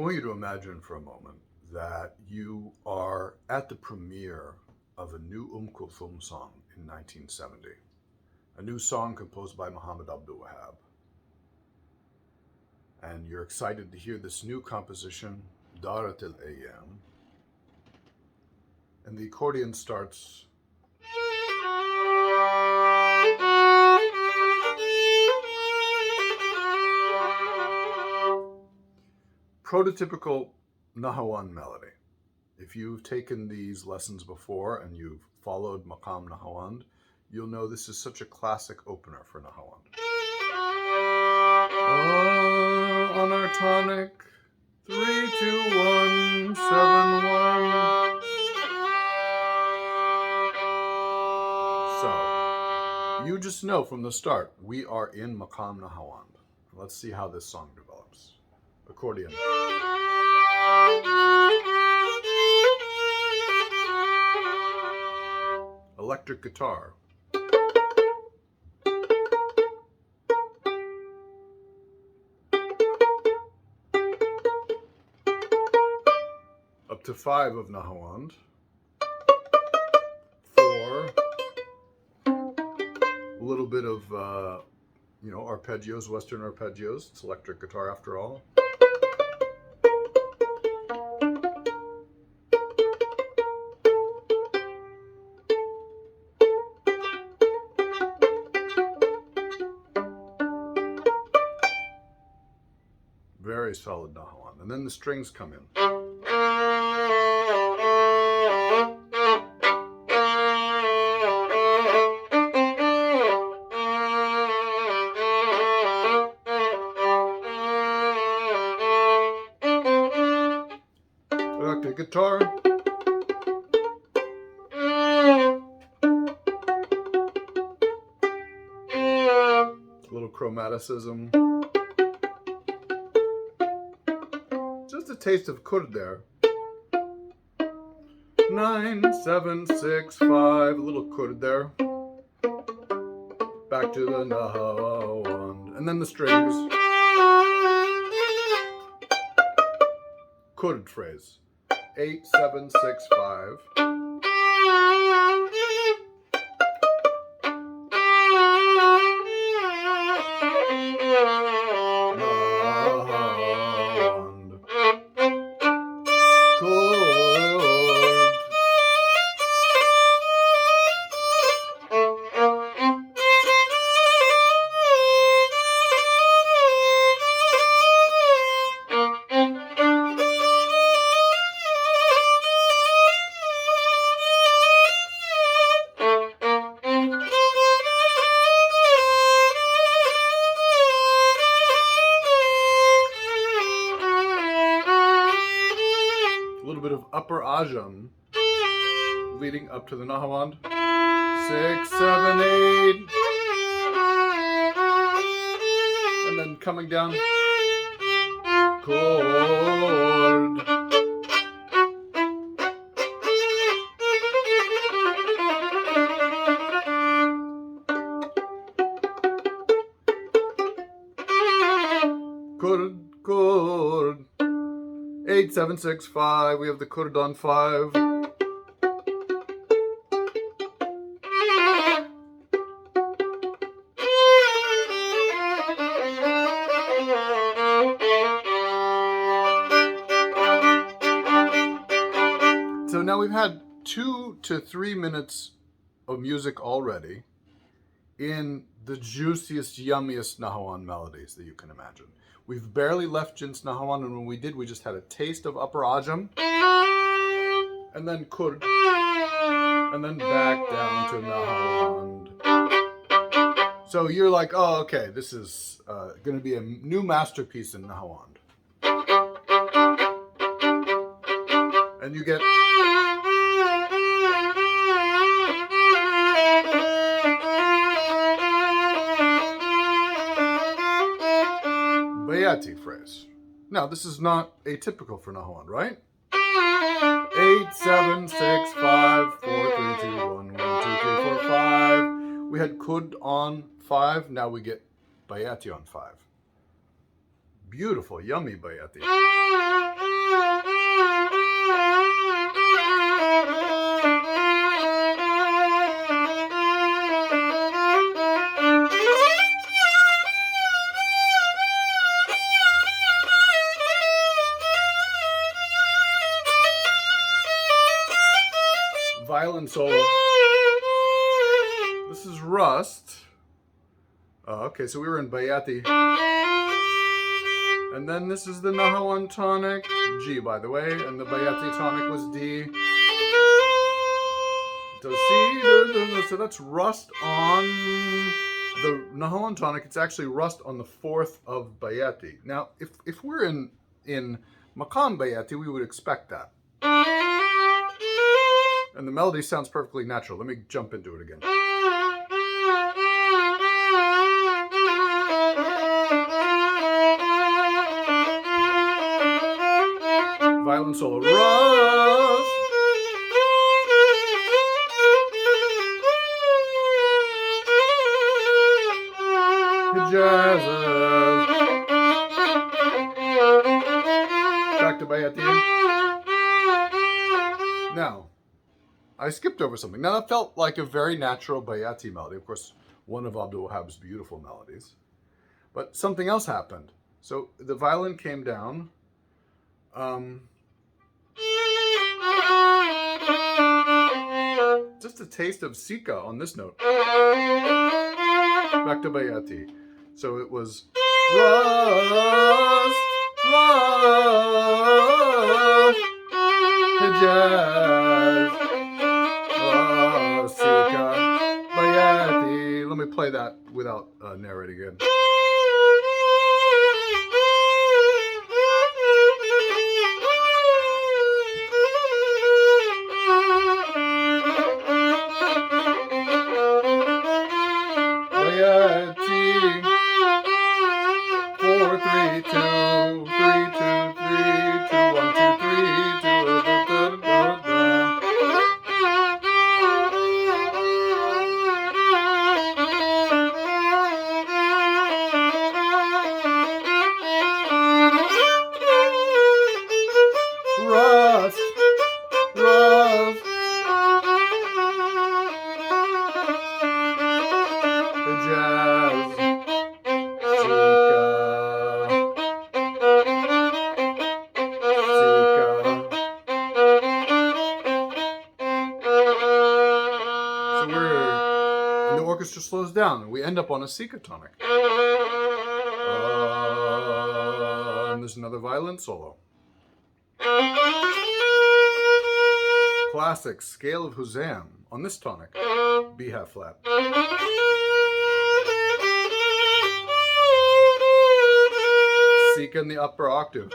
want you to imagine for a moment that you are at the premiere of a new Kulthum song in 1970, a new song composed by Muhammad Abdul Wahab. And you're excited to hear this new composition, Darat al-Ayyam. And the accordion starts. Prototypical Nahawan melody. If you've taken these lessons before and you've followed Maqam Nahawan, you'll know this is such a classic opener for Nahawan. On our tonic, 3, 2, 1, 7, 1. So, you just know from the start, we are in Maqam Nahawan. Let's see how this song develops. Accordion. Electric guitar. Up to 5 of Nahawand. 4. A little bit of, arpeggios, Western arpeggios. It's electric guitar after all. Very solid Nahawan. And then the strings come in. Electric guitar. A little chromaticism. Just a taste of kurd there. 9, 7, 6, 5. A little kurd there. Back to the Nahawand. And then the strings. Kurd phrase. 8, 7, 6, 5. Upper Ajam leading up to the Nahawand. 6, 7, 8. And then coming down. Chord. Chord, chord. 8, 7, 6, 5. We have the kurd on 5. So now we've had 2 to 3 minutes of music already in the juiciest, yummiest Nahawan melodies that you can imagine. We've barely left Jins Nahawan, and when we did, we just had a taste of Upper Ajam, and then Kurd, and then back down to Nahawand. So you're like, oh, okay, this is going to be a new masterpiece in Nahawand. And you get... Bayati phrase. Now, this is not atypical for Nahawan, right? 8, 7, 6, 5, 4, 3, 2, 1, 1, 2, 3, 4, 5. We had Kud on 5, now we get Bayati on 5. Beautiful, yummy bayati. Violin solo. This is Rust. Okay, so we were in Bayati. And then this is the Nahawan tonic, G by the way, and the Bayati tonic was D. Do, C, so that's Rust on the Nahawan tonic. It's actually Rust on the fourth of Bayati. Now, if we're in Maqam Bayati, we would expect that. And the melody sounds perfectly natural. Let me jump into it again. Violin solo. Rust. Hijazes. Back to Bayati. Now, I skipped over something. Now that felt like a very natural Bayati melody. Of course, one of Abdul Wahab's beautiful melodies. But something else happened. So the violin came down. Just a taste of Sika on this note. Back to Bayati. So it was Rust, Rust, Hijaz, Rust, Sika, Bayati. Let me play that without narrating again. Slows down and we end up on a Sika tonic. And there's another violin solo. Classic scale of Huzam on this tonic. B half flat. Sika in the upper octave.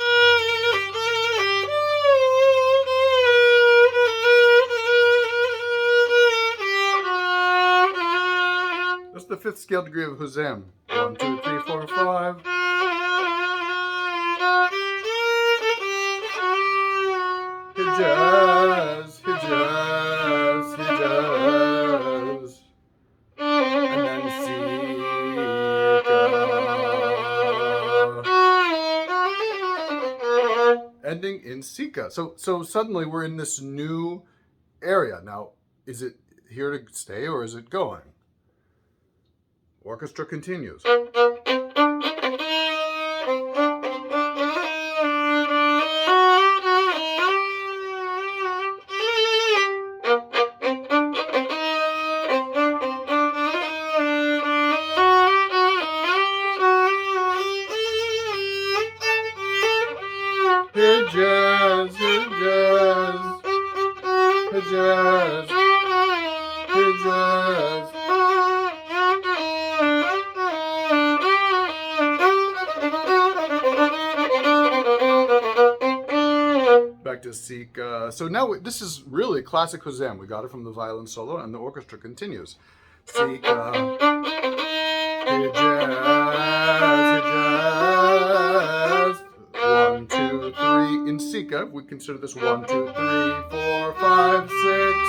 That's the fifth scale degree of Huzam. 1, 2, 3, 4, 5. Hijaz, Hijaz, Hijaz. And then Sika. Ending in Sika. So suddenly we're in this new area. Now, is it here to stay or is it going? Orchestra continues. Hijaz, Hijaz, Hijaz, Hijaz. Back to Sika. So now this is really classic Huzam. We got it from the violin solo, and the orchestra continues. Sika, Hijaz, Hijaz. 1, 2, 3 in Sika. We consider this 1, 2, 3, 4, 5, 6.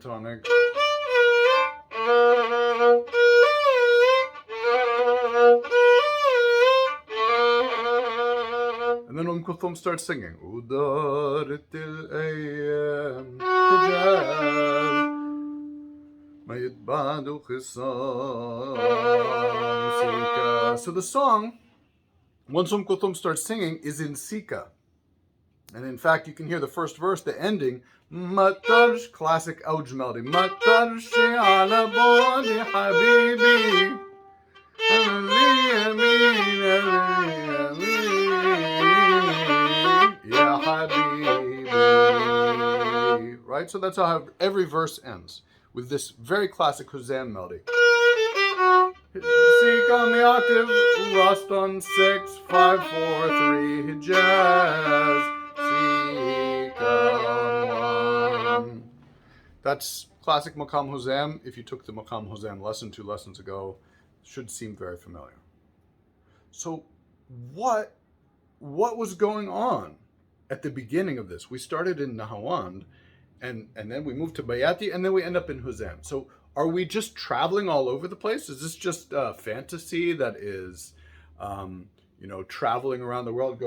tonic. And then Kulthum starts singing. Udarit al-ayyam tijal ma yitbadu khisam sika. So the song, once Kulthum starts singing, is in Sika. And in fact, you can hear the first verse, the ending, Matarsh, classic Auj melody. Matarshi ala bodi habibi. Ya habibi. Right? So that's how every verse ends, with this very classic Huzam melody. Seek on the octave, rust on 6, 5, 4, 3, Hijaz. Seek on 1. That's classic Maqam Huzam. If you took the Maqam Huzam lesson 2 lessons ago, should seem very familiar. So what was going on at the beginning of this? We started in Nahawand, and then we moved to Bayati, and then we end up in Huzam. So are we just traveling all over the place? Is this just a fantasy that is, traveling around the world,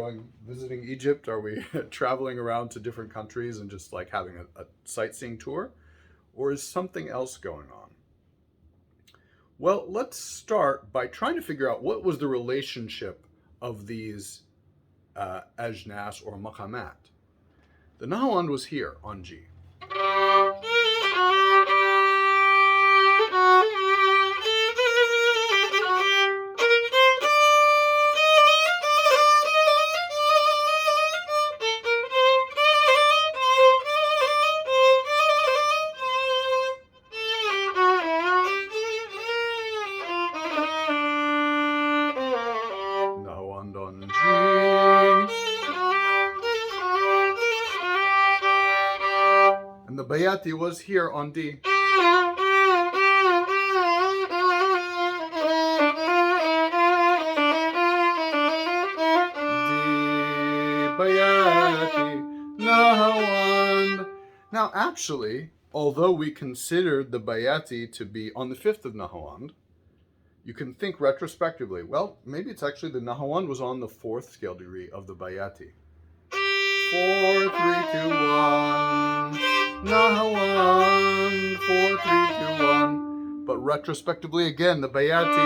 visiting Egypt? Are we traveling around to different countries and just like having a sightseeing tour? Or is something else going on? Well, let's start by trying to figure out what was the relationship of these ajnas or maqamat. The Nahawand was here on G. Bayati was here on D. D Bayati Nahawand. Now actually, although we considered the Bayati to be on the 5th of Nahawand, you can think retrospectively, well, maybe it's actually the Nahawand was on the 4th scale degree of the Bayati. 4, 3, 2, 1. Nahawand, 4, 3, 2, 1. But retrospectively, again, the Bayati.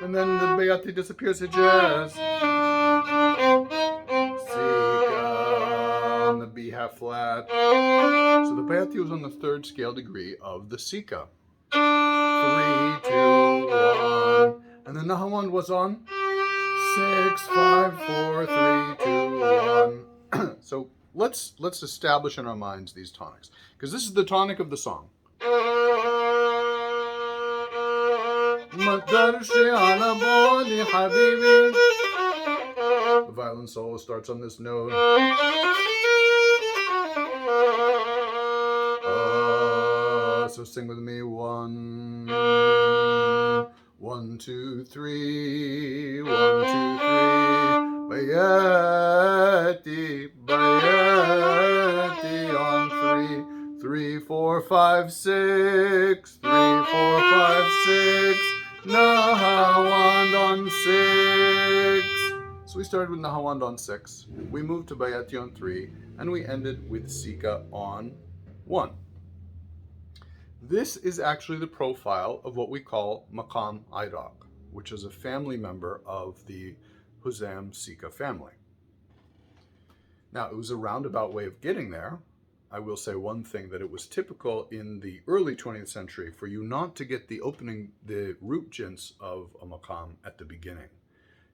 And then the Bayati disappears to jazz. Sika on the B half flat. So the Bayati was on the 3rd scale degree of the Sika. 3, 2, 1. And the Nahawand was on 6, 5, 4, 3, 2, 1. So let's establish in our minds these tonics, because this is the tonic of the song. The violin solo starts on this note. So sing with me. 1, 1, 2, 3. 1, 2, 3. Bayati, Bayati on 3. 3, 4, 5, 6. 3, 4, 5, 6. Nahawand on 6. So we started with Nahawand on 6. We moved to Bayati on 3, and we ended with Sika on 1. This is actually the profile of what we call Maqam Iraq, which is a family member of the Huzam Sika family. Now, it was a roundabout way of getting there. I will say one thing, that it was typical in the early 20th century for you not to get the root jints of a maqam at the beginning.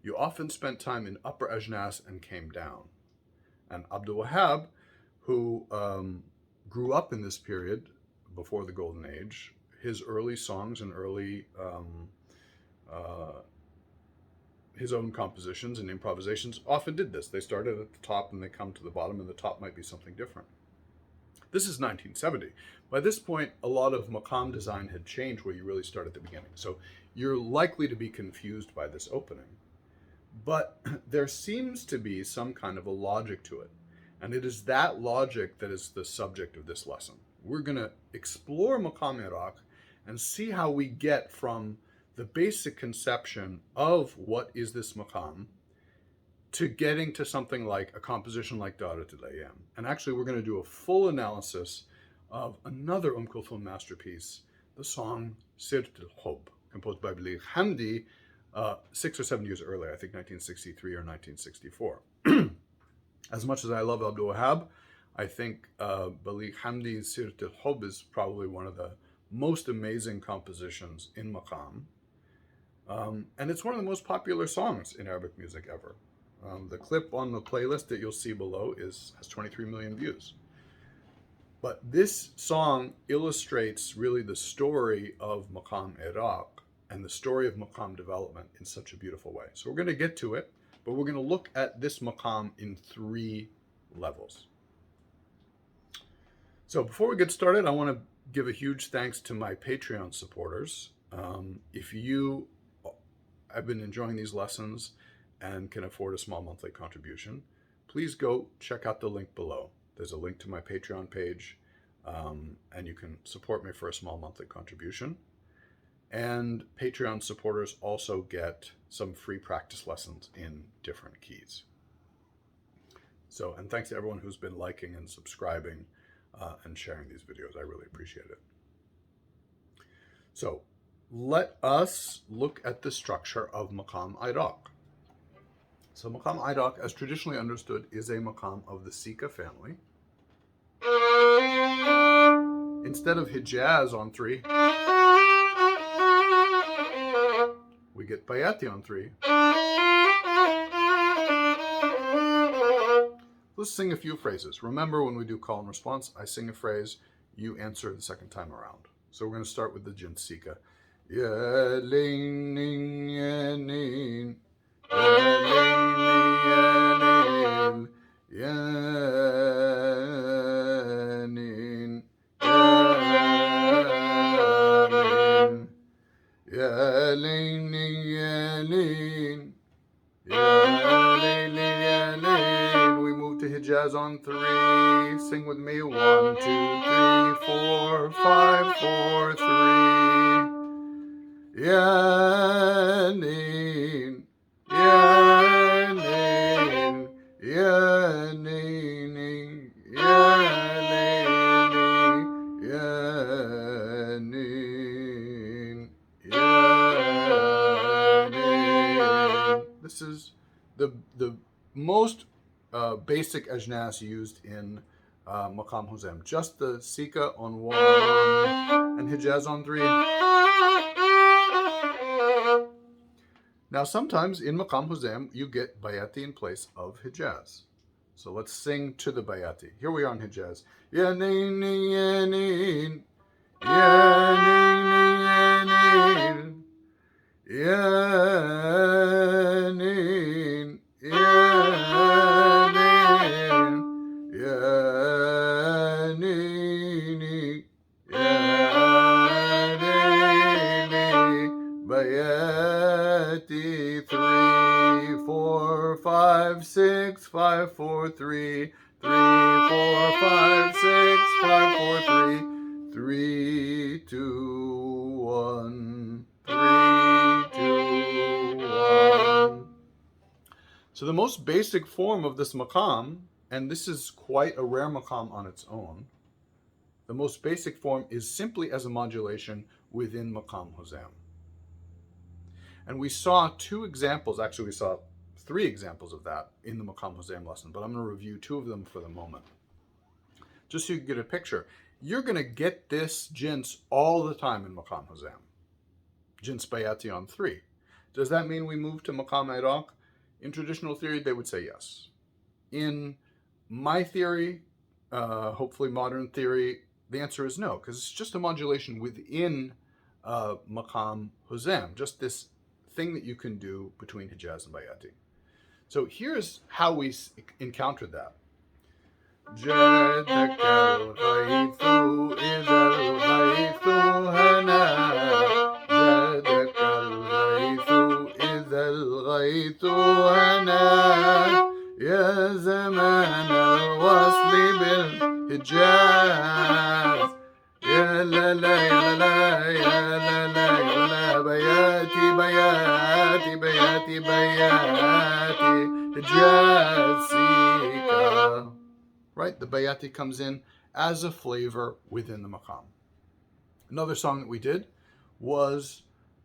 You often spent time in upper ajnas and came down. And Abdul Wahab, who grew up in this period, before the Golden Age, his early songs and early his own compositions and improvisations often did this. They started at the top and they come to the bottom, and the top might be something different. This is 1970. By this point, a lot of maqam design had changed where you really start at the beginning. So you're likely to be confused by this opening. But there seems to be some kind of a logic to it. And it is that logic that is the subject of this lesson. We're going to explore Maqam Iraq and see how we get from the basic conception of what is this maqam to getting to something like a composition like Darat al-Ayyam. And actually, we're going to do a full analysis of another Kulthum masterpiece, the song Seret al-Hub, composed by Baligh Hamdi 6 or 7 years earlier, I think 1963 or 1964. As much as I love Abdul Wahab, I think Baligh Hamdi's Seret al-Hub is probably one of the most amazing compositions in Maqam. And it's one of the most popular songs in Arabic music ever. The clip on the playlist that you'll see below has 23 million views. But this song illustrates really the story of Maqam Iraq and the story of Maqam development in such a beautiful way. So we're going to get to it, but we're going to look at this Maqam in 3 levels. So before we get started, I want to give a huge thanks to my Patreon supporters. If you have been enjoying these lessons and can afford a small monthly contribution, please go check out the link below. There's a link to my Patreon page, and you can support me for a small monthly contribution. And Patreon supporters also get some free practice lessons in different keys. So, and thanks to everyone who's been liking and subscribing and sharing these videos. I really appreciate it. So, let us look at the structure of Maqam Iraq. So Maqam Iraq, as traditionally understood, is a maqam of the Sika family. Instead of Hijaz on 3, we get Bayati on 3. Let's sing a few phrases. Remember, when we do call and response, I sing a phrase, you answer the second time around. So we're going to start with the jins Sika. Ya leinin ya nin, ya leinin ya nin, ya nin, ya leinin ya nin, ya nin. We move to Hijaz on 3. Sing with me. 1, 2, 3, 4, 5, 4, 3. Ya nin, ya nin, ya nin, ya nin, ya nin, ya nin. This is the most basic ajnas used in Maqam Huzam. Just the Sika on 1 and Hijaz on 3. Now, sometimes in Maqam Huzam, you get Bayati in place of Hijaz. So let's sing to the Bayati. Here we are in Hijaz. Ya nin, ya nin, ya nin, ya nin, ya nin, ya nin, ya nin, Bayati 3, 4, 5, 6, 5, 4, 3, 3, 4, 5, 6, 5, 4, 3, 3, 2, 1, 3, 2, 1. So the most basic form of this maqam, and this is quite a rare maqam on its own, the most basic form is simply as a modulation within Maqam Huzam. And we saw 2 examples, actually we saw 3 examples of that in the Maqam Huzam lesson, but I'm going to review 2 of them for the moment. Just so you can get a picture. You're going to get this jins all the time in Maqam Huzam. Jins Bayati on 3. Does that mean we move to Maqam Iraq? In traditional theory, they would say yes. In my theory, hopefully modern theory, the answer is no, because it's just a modulation within Maqam Huzam, just this thing that you can do between Hijaz and Bayati. So here's how we encountered that. جادك الغيث إذا الغيث هنا جادك الغيث إذا الغيث حيث أنا يا زمان الوصل بالحجاز يا لا لا يا لا يا لا لا يا لا بياتي بياتي بياتي بياتي حجازيك. Right, the bayati comes in as a flavor within the maqam. Another song that we did was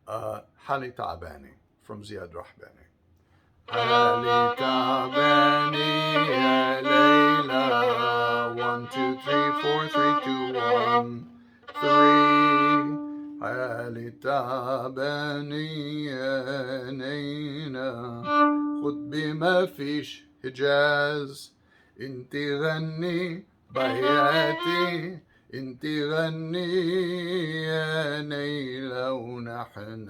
Hali Ta'bani from Ziyad Rahbani. Hali Ta'bani ya Layla 1 2 3 4 3 2 1 3 Hali Ta'bani ya Nayna خد بما فيش حجاز انتي غني بياتي انتي غني يا نيلة ونحن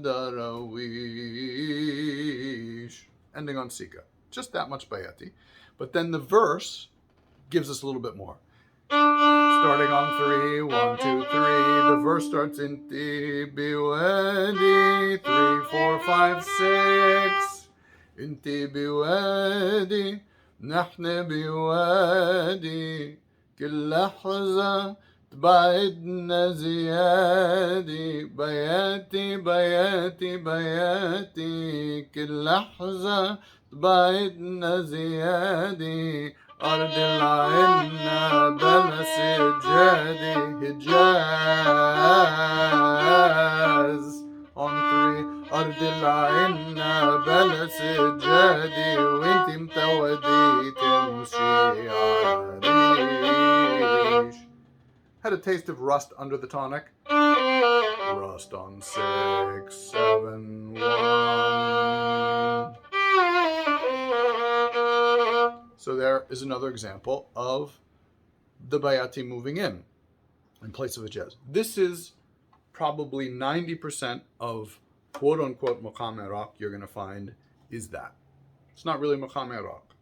درويش. Ending on Sika. Just that much bayati. But then the verse gives us a little bit more. Starting on 3, 1, 2, 3. The verse starts inti biwadi 3, 4, 5, 6. انتي بوادي نحن بوادي كل لحظة تبعدنا زيادي بياتي بياتي بياتي كل لحظة تبعدنا زيادي أرض العنا بلا سجادي حجاز on 3 أرض العنا بلا سجادي وانتي متودي تمشي عريش. Had a taste of rust under the tonic. Rust on 6, 7, 1. So there is another example of the bayati moving in place of a jazz. This is probably 90% of quote-unquote Maqam Iraq you're going to find is that. It's not really Maqam Iraq.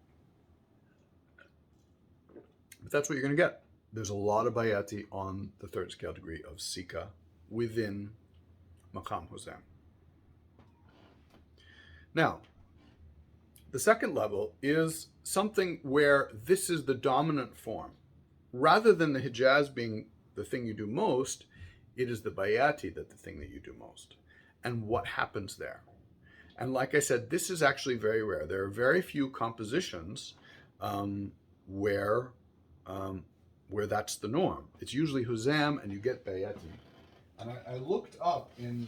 But that's what you're going to get. There's a lot of bayati on the third scale degree of Sika within Maqam Huzam. Now, the second level is something where this is the dominant form. Rather than the Hijaz being the thing you do most, it is the bayati that's the thing that you do most. And what happens there? And like I said, this is actually very rare. There are very few compositions where that's the norm. It's usually Huzam and you get bayati. And I looked up in,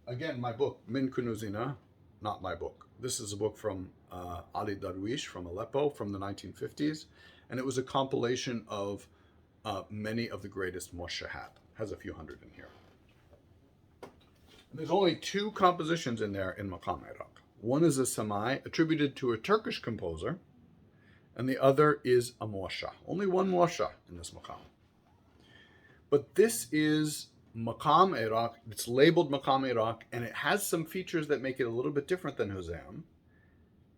again, my book, Min Kunuzina, not my book. This is a book from Ali Darwish from Aleppo from the 1950s. And it was a compilation of many of the greatest Moshahat. Has a few hundred in here. And there's only two compositions in there in Maqam Iraq. One is a Samai attributed to a Turkish composer, and the other is a Mosha. Only one Mosha in this Maqam. But this is Maqam Iraq. It's labeled Maqam Iraq, and it has some features that make it a little bit different than Huzam.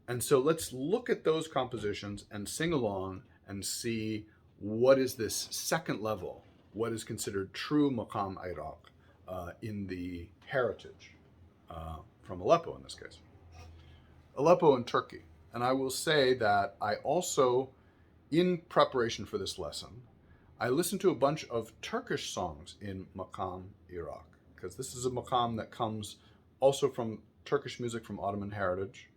And so let's look at those compositions and sing along and see what is this second level, what is considered true Maqam Iraq in the heritage from Aleppo in this case. Aleppo in Turkey. And I will say that I also, in preparation for this lesson, I listened to a bunch of Turkish songs in Maqam Iraq, because this is a Maqam that comes also from Turkish music from Ottoman heritage.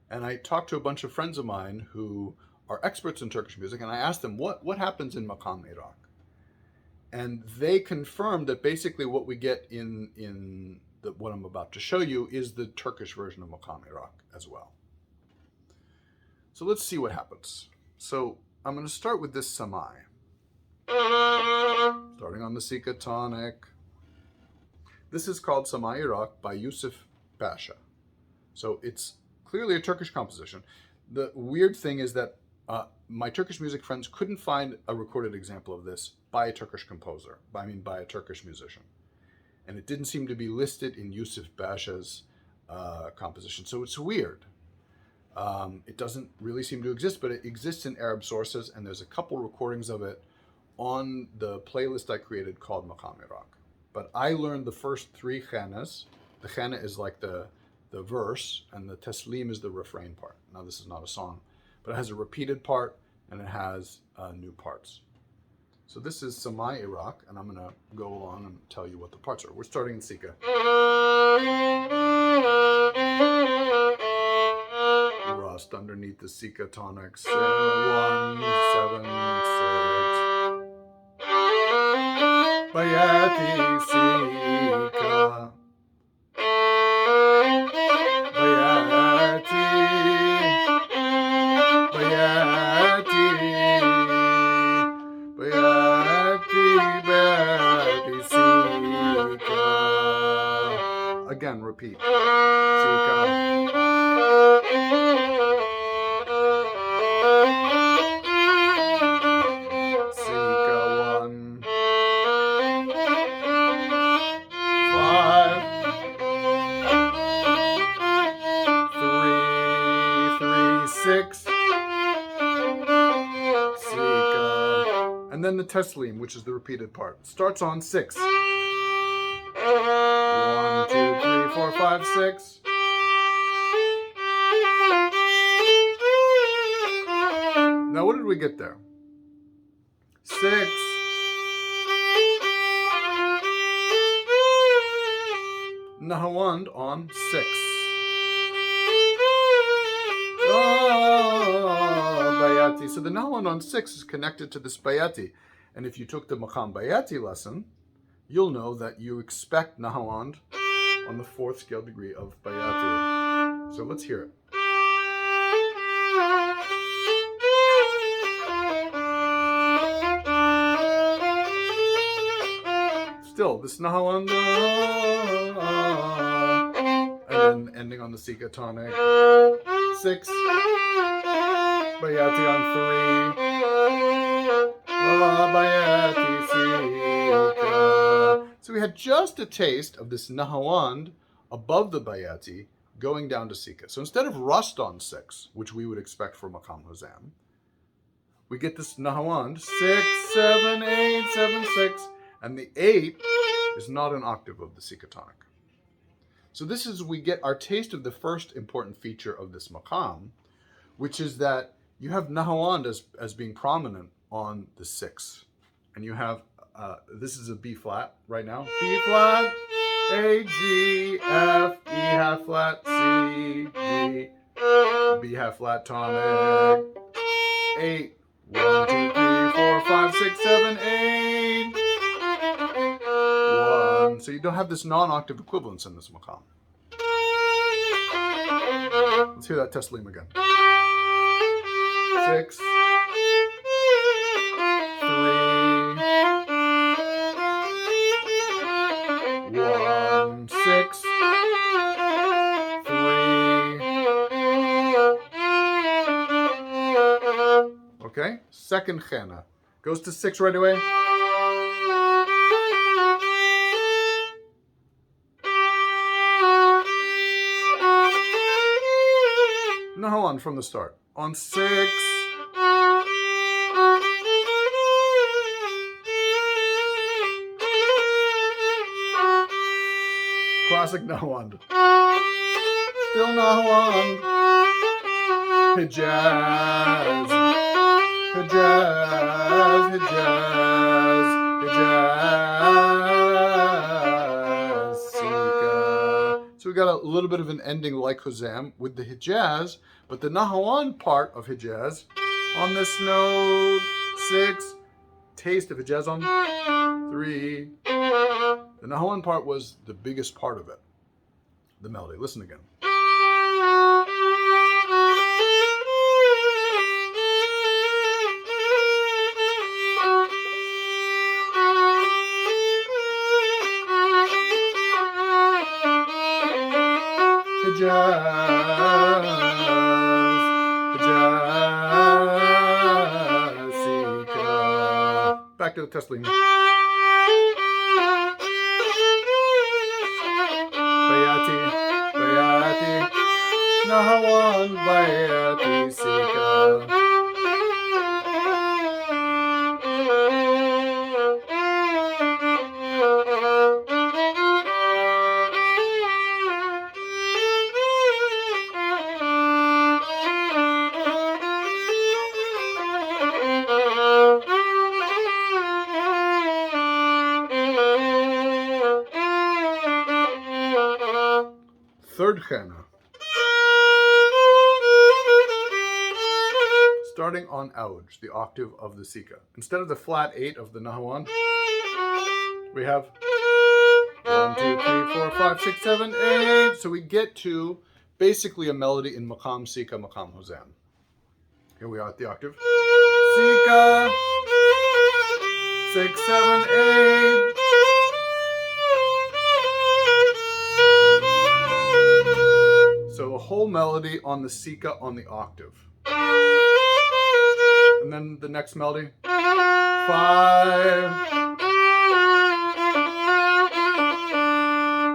And I talked to a bunch of friends of mine who are experts in Turkish music, and I asked them, what happens in Maqam Iraq? And they confirmed that basically what we get in what I'm about to show you is the Turkish version of Maqam Iraq as well. So let's see what happens. So I'm going to start with this Samai. Starting on the Sika tonic. This is called Samai Iraq by Yusuf Pasha. So it's clearly a Turkish composition. The weird thing is that my Turkish music friends couldn't find a recorded example of this by a Turkish composer, by a Turkish musician. And it didn't seem to be listed in Yusuf Pasha's composition. So it's weird. It doesn't really seem to exist, but it exists in Arab sources, and there's a couple recordings of it on the playlist I created called Maqam Iraq. But I learned the first three khanas. The khana is like the the verse, and the taslim is the refrain part. Now this is not a song, but it has a repeated part and it has new parts. So this is Maqam Iraq, and I'm going to go along and tell you what the parts are. We're starting in Sika. Rust underneath the Sika tonics. 1, 7, 6. Bayati Sika. Bayati. Bayati. Bayati. Bayati Sika. Again, repeat. Sika. And then the taslim, which is the repeated part, starts on 6. 1, 2, 3, 4, 5, 6. Now, what did we get there? 6. Nahawand on 6. Bayati. So the Nahawand on 6 is connected to this Bayati. And if you took the Maqam Bayati lesson, you'll know that you expect Nahawand on the 4th scale degree of Bayati. So let's hear it. Still, this Nahawand, and then ending on the Sika tonic. 6. Bayati on 3. Bayati Sika. So we had just a taste of this Nahawand above the Bayati going down to Sika. So instead of rust on 6, which we would expect for Maqam Huzam, we get this Nahawand 6, 7, 8, 7, 6, and the 8 is not an octave of the Sika tonic. So this is, we get our taste of the first important feature of this Maqam, which is that you have Nahawand as being prominent on the 6. And you have, this is a B flat right now. B flat, A, G, F, E half flat, C, D, B half flat tonic. 8, 1, 2, 3, 4, 5, 6, 7, 8. 1. So you don't have this non-octave equivalence in this Maqam. Let's hear that taslim again. 6, 3, 1, 6, 3. Okay, second khana. Goes to 6 right away. Nahawand from the start. On 6. Classic Nahawand. Still Nahawand. Hijaz. Hijaz. Hijaz. Hijaz. Sika. So we got a little bit of an ending like Huzam with the Hijaz, but the Nahawand part of Hijaz on this note 6, taste of Hijaz on 3. The Nahawand part was the biggest part of it, the melody. Listen again. Hijaz, Hijaz, Sika. Back to the taslim. Bayati, Bayati, Nahawand, Bayati, Sika. third khana. Starting on Auj, the octave of the Sika. Instead of the flat 8 of the Nahawand, we have 1, 2, 3, 4, 5, 6, 7, 8. So we get to basically a melody in Maqam Sika, Maqam Huzam. Here we are at the octave. Sika, 6, 7, 8. So a whole melody on the Sika on the octave. And then the next melody, 5.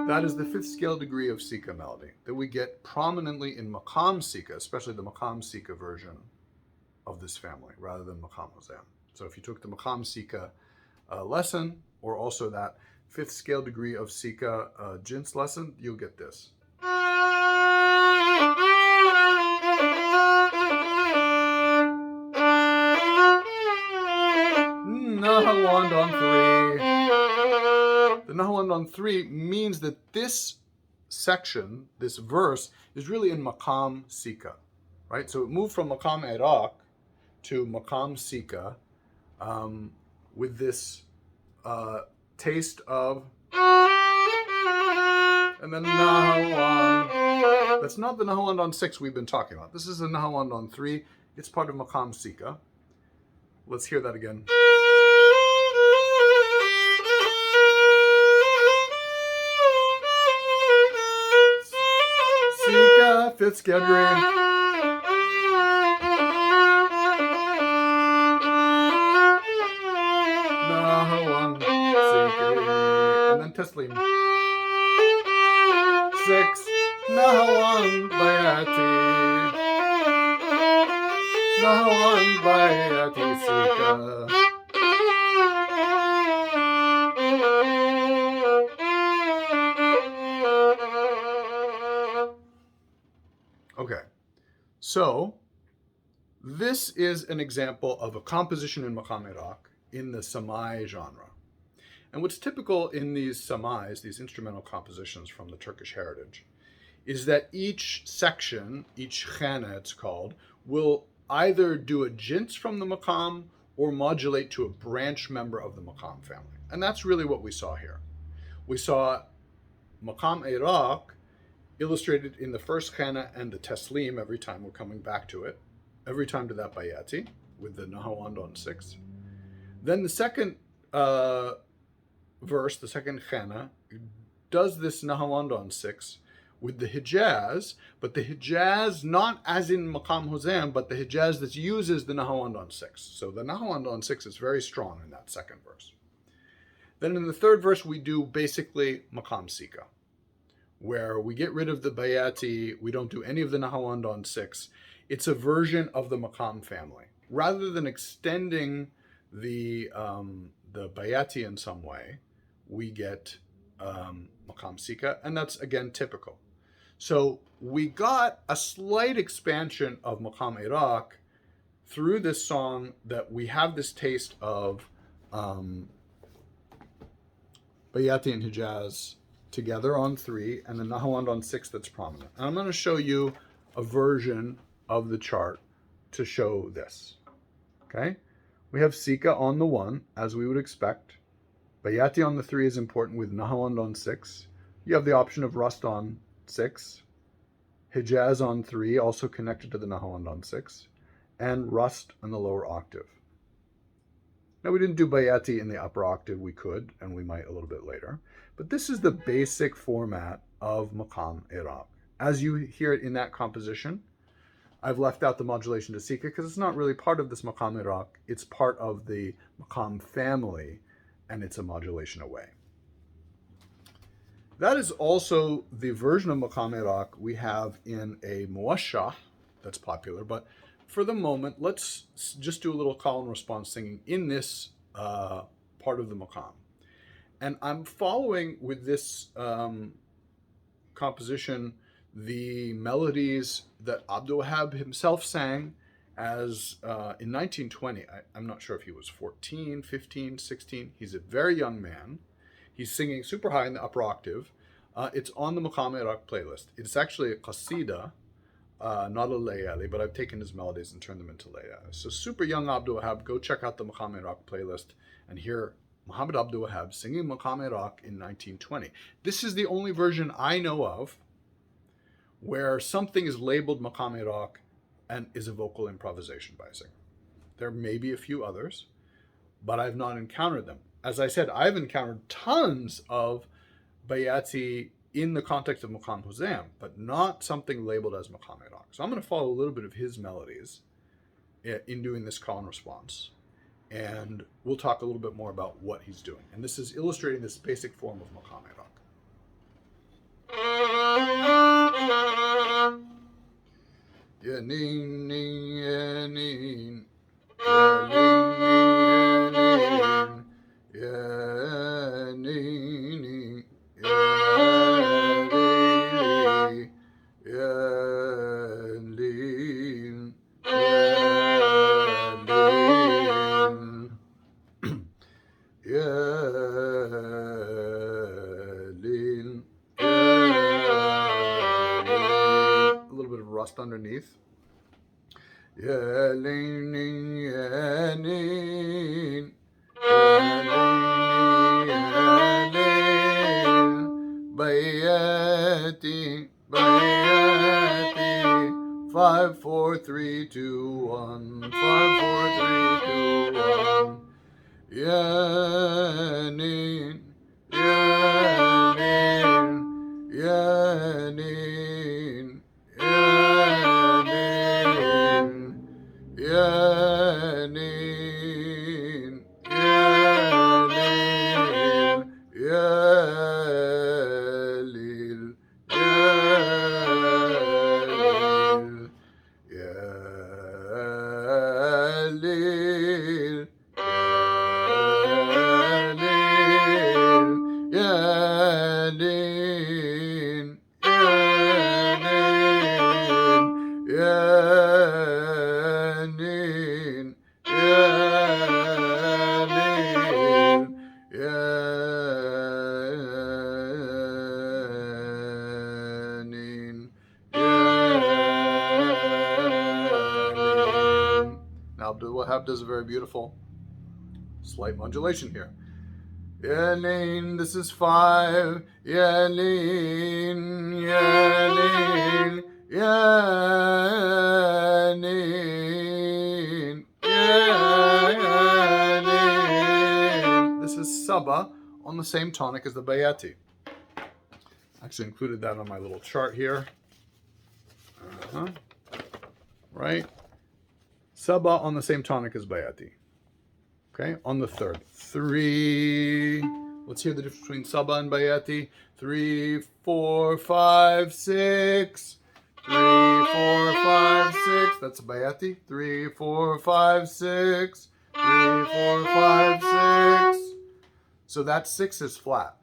That is the 5th scale degree of Sika melody that we get prominently in Maqam Sika, especially the Maqam Sika version of this family, rather than Maqam Huzam. So if you took the Maqam Sika lesson, or also that 5th scale degree of Sika Jins lesson, you'll get this. Nahawand on 3. The Nahawand on 3 means that this section, this verse, is really in Maqam Sika, right? So it moved from Maqam Iraq to Maqam Sika with this taste of, and then Nahawand. That's not the Nahawand on 6 we've been talking about. This is the Nahawand on 3. It's part of Maqam Sika. Let's hear that again. Sika, 5th scale degree. Nahawand, Sika, and then Taslim. 6, Nahawand, Bayati. Nahawand, Bayati, Sika. Okay, so this is an example of a composition in Maqam Iraq in the Samai genre. And what's typical in these samais, these instrumental compositions from the Turkish heritage, is that each section, each khana it's called, will either do a jins from the maqam or modulate to a branch member of the maqam family. And that's really what we saw here. We saw Maqam Iraq illustrated in the first khana and the taslim every time we're coming back to it, every time to that bayati with the Nahawand on 6. Then the second verse, the second khana, does this Nahawand on 6 with the Hijaz, but the Hijaz not as in Maqam Huzam, but the Hijaz that uses the Nahawand on 6. So the Nahawand on 6 is very strong in that second verse. Then in the third verse, we do basically Maqam Sika, where we get rid of the Bayati, we don't do any of the Nahawand on 6. It's a version of the Maqam family. Rather than extending the Bayati in some way, we get Maqam Sika, and that's again typical. So we got a slight expansion of Maqam Iraq through this song, that we have this taste of Bayati and Hijaz together on 3, and the Nahawand on 6 that's prominent. And I'm going to show you a version of the chart to show this. Okay? We have Sika on the 1, as we would expect. Bayati on the 3 is important with Nahawand on 6. You have the option of Rust on 6. Hijaz on 3, also connected to the Nahawand on 6. And Rust on the lower octave. Now, we didn't do Bayati in the upper octave. We could, and we might a little bit later. But this is the basic format of Maqam Iraq. As you hear it in that composition, I've left out the modulation to Sika because it's not really part of this Maqam Iraq. It's part of the Maqam family, and it's a modulation away. That is also the version of Maqam Iraq we have in a muwashshah that's popular, but for the moment, let's just do a little call and response singing in this part of the Maqam. And I'm following with this composition the melodies that Abdul Wahab himself sang as in 1920. I'm not sure if he was 14, 15, 16. He's a very young man. He's singing super high in the upper octave. It's on the Maqam Iraq playlist. It's actually a qasida, not a layali, but I've taken his melodies and turned them into layali. So super young Abdul Wahab, go check out the Maqam Iraq playlist and hear Muhammad Abdul Wahab singing Maqam Iraq in 1920. This is the only version I know of where something is labeled Maqam Iraq and is a vocal improvisation by a singer. There may be a few others, but I've not encountered them. As I said, I've encountered tons of bayati in the context of Maqam Huzam, but not something labeled as Maqam Iraq. So I'm going to follow a little bit of his melodies in doing this call and response. And we'll talk a little bit more about what he's doing. And this is illustrating this basic form of Maqam Iraq. Ya nin nin ya nin ya nin ya nin ya nin a little bit of rust underneath. Ya nin ya nin bayati bayati 5 4 3 2 1 5 4 3 2 1 Ya nin ya nin ya nin ya nin Now Abdul Wahab does a very beautiful slight modulation here. Yanin, this is 5. Yanin, yanin, yanin, yanin. This is Saba on the same tonic as the Bayati. Actually included that on my little chart here. Right? Saba on the same tonic as Bayati. Okay, on the third. 3. Let's hear the difference between Saba and Bayati. 3, 4, 5, 6. 3, 4, 5, 6. That's Bayati. 3, 4, 5, 6. 3, 4, 5, 6. So that 6 is flat.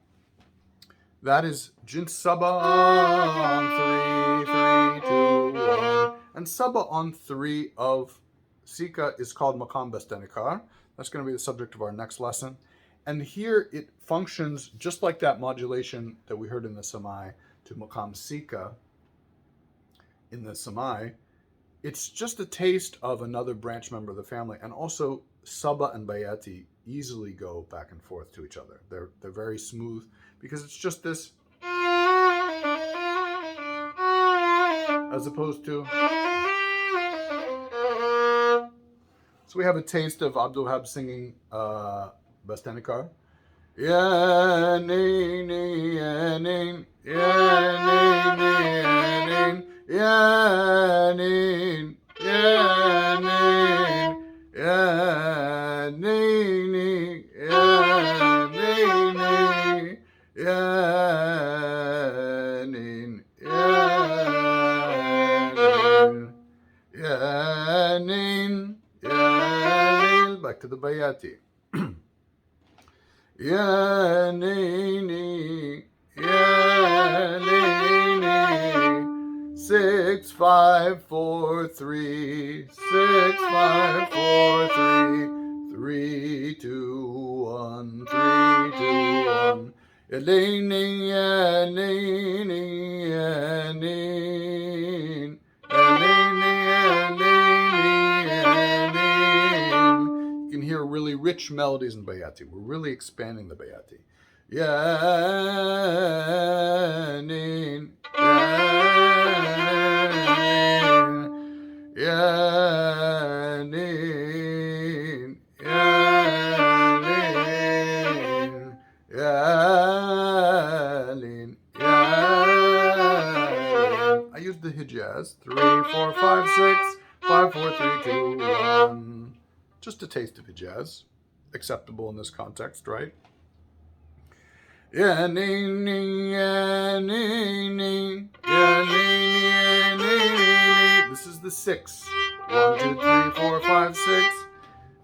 That is Jin Saba on 3, 3, 2, 1. And Saba on 3 of Sika is called Maqam Bastanikar. That's going to be the subject of our next lesson. And here it functions just like that modulation that we heard in the Samai to Maqam Sika in the Samai. It's just a taste of another branch member of the family. And also Saba and Bayati easily go back and forth to each other. They're very smooth because it's just this as opposed to. So we have a taste of Abdul Wahab singing Bastanikar. Ya nin ya nin ya nin ya nin ya nin ya nin ya nin ya nin ya nin back to the Bayati. Ya nini, ya nini. 6, 5, 4, 3. 6, 5, 4, 3. 3, 2, 1. 3, 2, 1. Ya leaning, ya leaning, ya lean. Ya leaning, ya leaning, ya lean. You can hear really rich melodies in Bayati. We're really expanding the Bayati. Ya lean, ya lean, ya lean, ya lean. Yalin, yalin. I used the Hijaz. 3, 4, 5, 6, 5, 4, 3, 2, 1. Just a taste of Hijaz. Acceptable in this context, right? Yanin, yanin, yanin, yanin. This is the 6. 1, 2, 3, 4, 5, 6.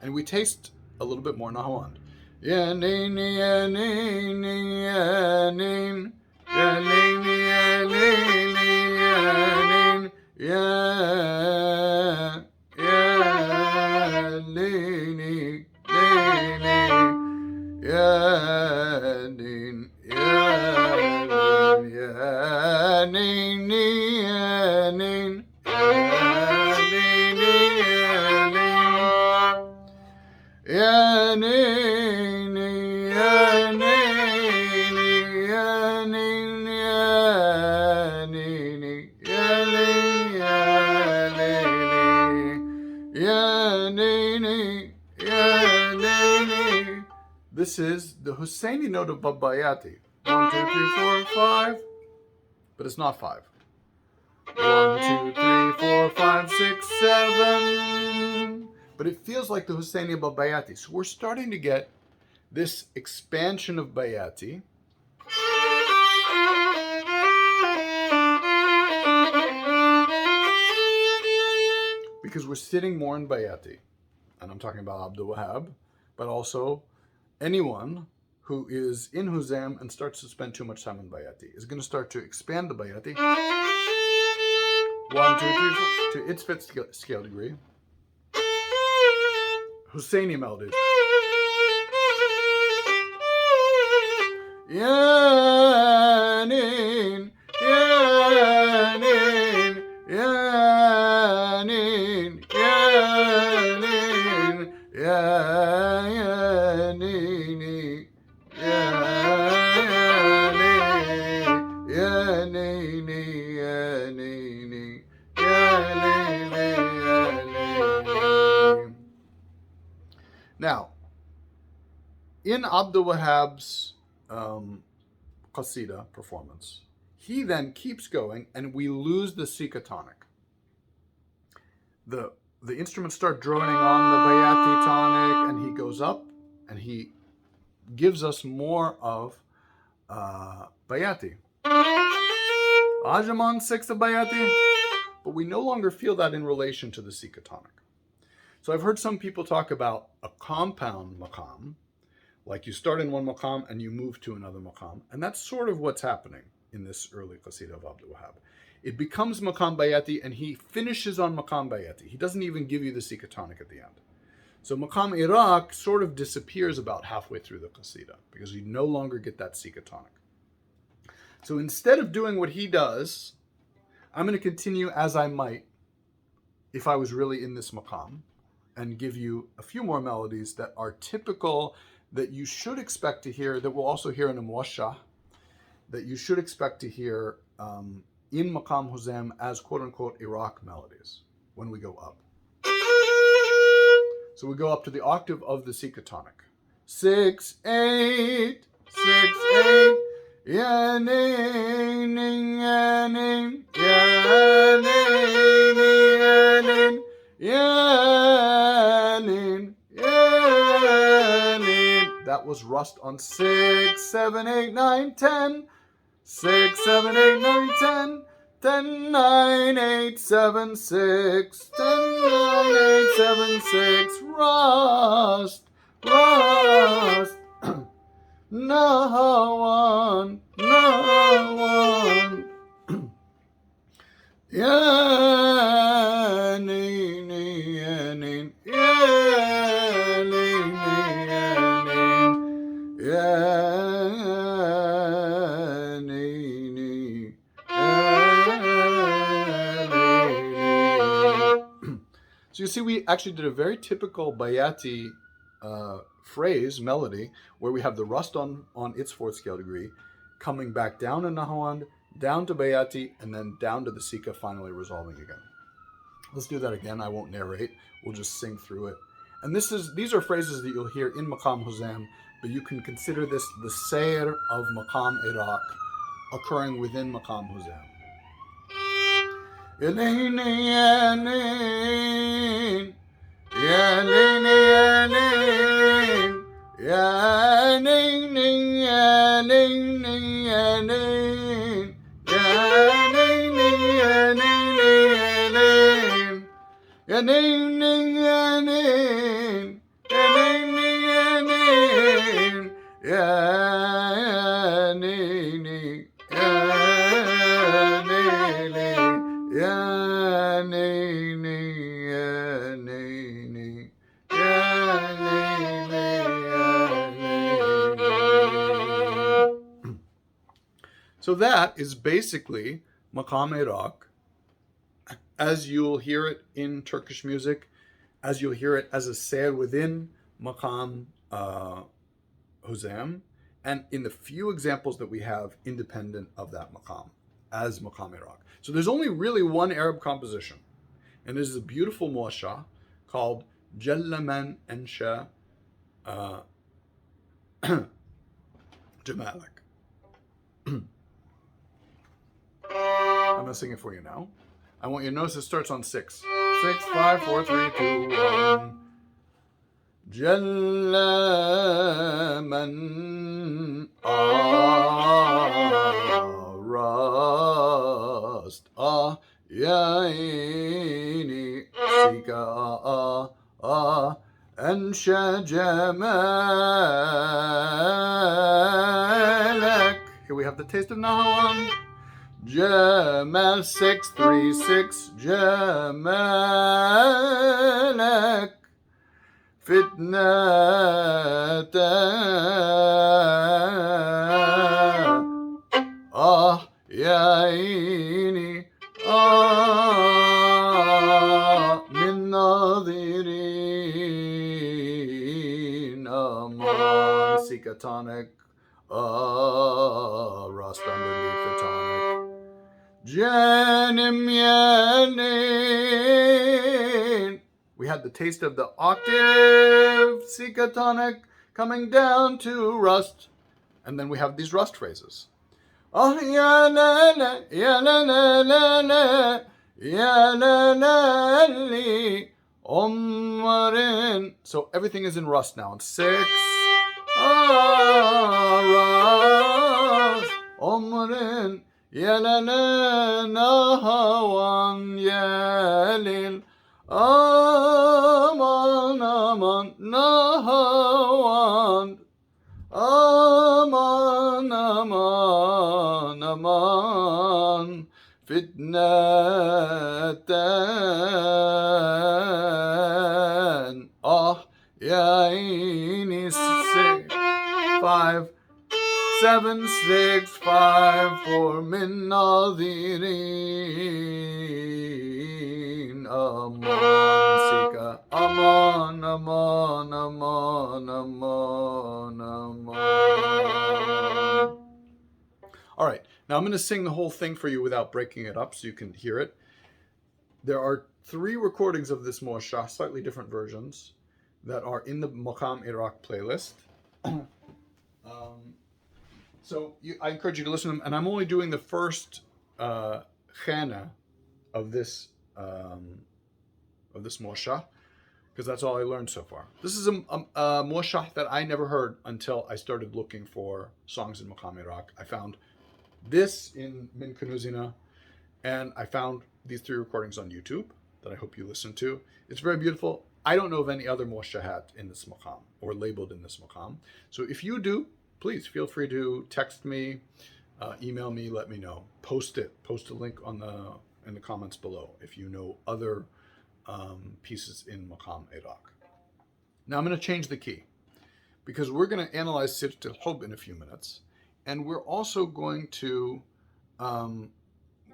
And we taste a little bit more Nahawand. Yanin, yanin, yanin, yanin, yanin, yanin, yanin, yanin, yanin, yanin, yanin, This is the Husseini note of Babbayati. 1, 2, 3, 4, 5. But it's not 5. 1, 2, 3, 4, 5, 6, 7. But it feels like the Husseini Babbayati. So we're starting to get this expansion of Bayati. Because we're sitting more in Bayati. And I'm talking about Abdul Wahab, but also anyone who is in Huzam and starts to spend too much time in Bayati is going to start to expand the Bayati. 1, 2, 3, 4 to its fifth scale degree. Husseini melodies. Yanin, yanin, yanin, yanin, yanin, yanin, yanin. Now, in Abdul Wahab's Qasida performance, he then keeps going and we lose the Sika tonic. The instruments start droning on the Bayati tonic and he goes up and he gives us more of Bayati. Ajaman 6 of Bayati, but we no longer feel that in relation to the Sika tonic. So I've heard some people talk about a compound maqam, like you start in one maqam and you move to another maqam. And that's sort of what's happening in this early Qasida of Abdul Wahab. It becomes Maqam Bayati and he finishes on Maqam Bayati. He doesn't even give you the Sika tonic at the end. So Maqam Iraq sort of disappears about halfway through the Qasida because you no longer get that Sika tonic. So instead of doing what he does, I'm going to continue as I might if I was really in this maqam and give you a few more melodies that are typical, that you should expect to hear, that we'll also hear in a muwashah, that you should expect to hear in Maqam Huzam as quote-unquote Iraq melodies when we go up. So we go up to the octave of the Sika tonic. 6, 8, 6, 8. Yanin, yanin, yanin, yanin, yanin. That was rust on 6, 7, 8, 9, 10. 6, 7, 8, 9, 10. 10, 9, 8, 7, 6. 10, 9, 8, 7, 6. Rust, rust. Nahawan, Nahawan. Yanin, yanin, yanin, yanin, yanin. So you see, we actually did a very typical Bayati phrase, melody, where we have the rust on its fourth scale degree, coming back down in Nahawand, down to Bayati, and then down to the Sika, finally resolving again. Let's do that again. I won't narrate. We'll just sing through it. And these are phrases that you'll hear in Maqam Huzam, but you can consider this the Seret of Maqam Iraq occurring within Maqam Huzam. So that is basically Maqam Iraq, as you'll hear it in Turkish music, as you'll hear it as a ser within Maqam Huzam, and in the few examples that we have independent of that maqam, as Maqam Iraq. So there's only really one Arab composition, and this is a beautiful muasha called Jalla Man Ansha Jamalak. I'm going to sing it for you now. I want you to notice it starts on 6. 6, 5, 4, 3, 2, 1. Jalla man arast yaini sika ansha jamalak. Here we have the taste of Nahawan. Jamal 636 Jamalak Fitnata Yaini Min Nadirin Aman Sikatonic Rust underneath the tonic. Janim Yanin. We had the taste of the octave Sikatonic coming down to rust. And then we have these rust phrases. Oh, ya la la, ya la la la la, ya la la li, Omarin. So everything is in rust now. And 6. Rust. Omarin. Yelene nahawan yelil aman aman nahawan aman aman aman fitnatan yaini 5 7 6 5 4 min nadirin aman sika aman aman aman aman aman. All right, now I'm going to sing the whole thing for you without breaking it up so you can hear it. There are 3 recordings of this muasha, slightly different versions, that are in the Maqam Iraq playlist. So I encourage you to listen to them, and I'm only doing the first khana of this muasha, because that's all I learned so far. This is a muasha that I never heard until I started looking for songs in Maqam Iraq. I found this in Min Kunuzina, and I found these 3 recordings on YouTube that I hope you listen to. It's very beautiful. I don't know of any other muashahat in this maqam or labeled in this maqam. So if you do, please feel free to text me, email me, let me know. Post a link in the comments below if you know other pieces in Maqam Iraq. Now I'm going to change the key because we're going to analyze Seret al-Hub in a few minutes, and we're also going to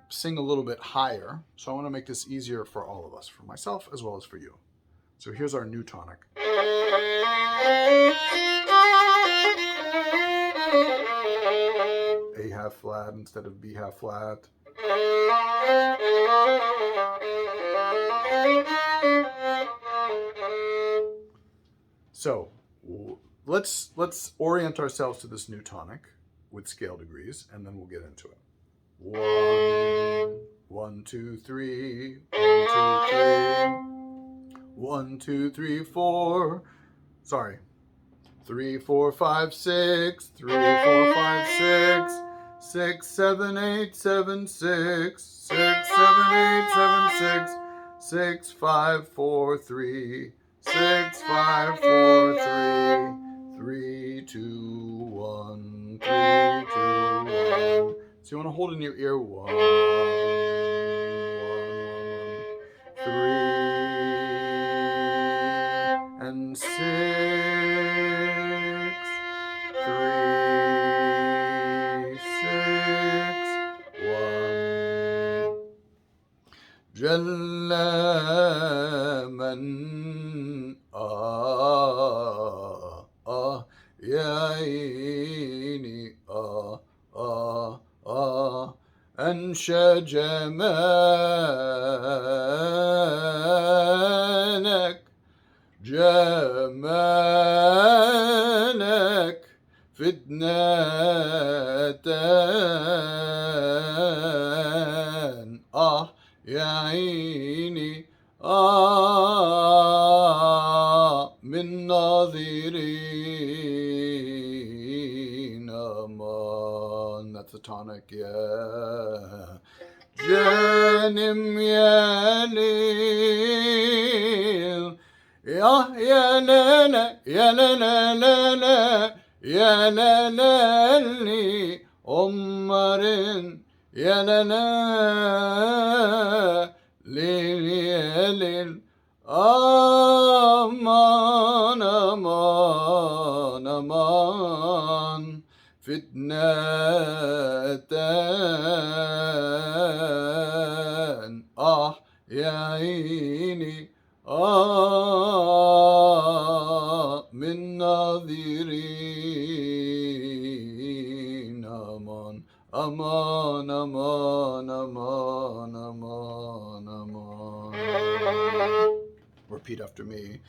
sing a little bit higher, so I want to make this easier for all of us, for myself as well as for you. So here's our new tonic. A half flat instead of B half flat. So let's orient ourselves to this new tonic with scale degrees, and then we'll get into it. 1, 2, 3, 1, 2, 3, 4. Sorry. 3, 4, 5, 6. 3, 4, 5, 6. 6, 7, 8, 7, 6. 6, 7, 8, 7, 6. 6, 5, 4, 3. 6, 5, 4, 3. 3, 2, 1. 3, 2, 1. So you want to hold in your ear 1, 1, 1, 3, and 6, 3, 6, 1. Jalla man ya aini أنشى جمالك جمالك فتنتان يا عيني من ناظرين أمان. That's the tonic, yeah. جانم يا ليل يا لا لا يا لا لا لا لا يا لا لا لي عمر يا لا لا ليل يا ليل أمان أمان أمان فتنتان يا عيني من ناظرين أمان أمان أمان أمان أمان أمان. Repeat after me.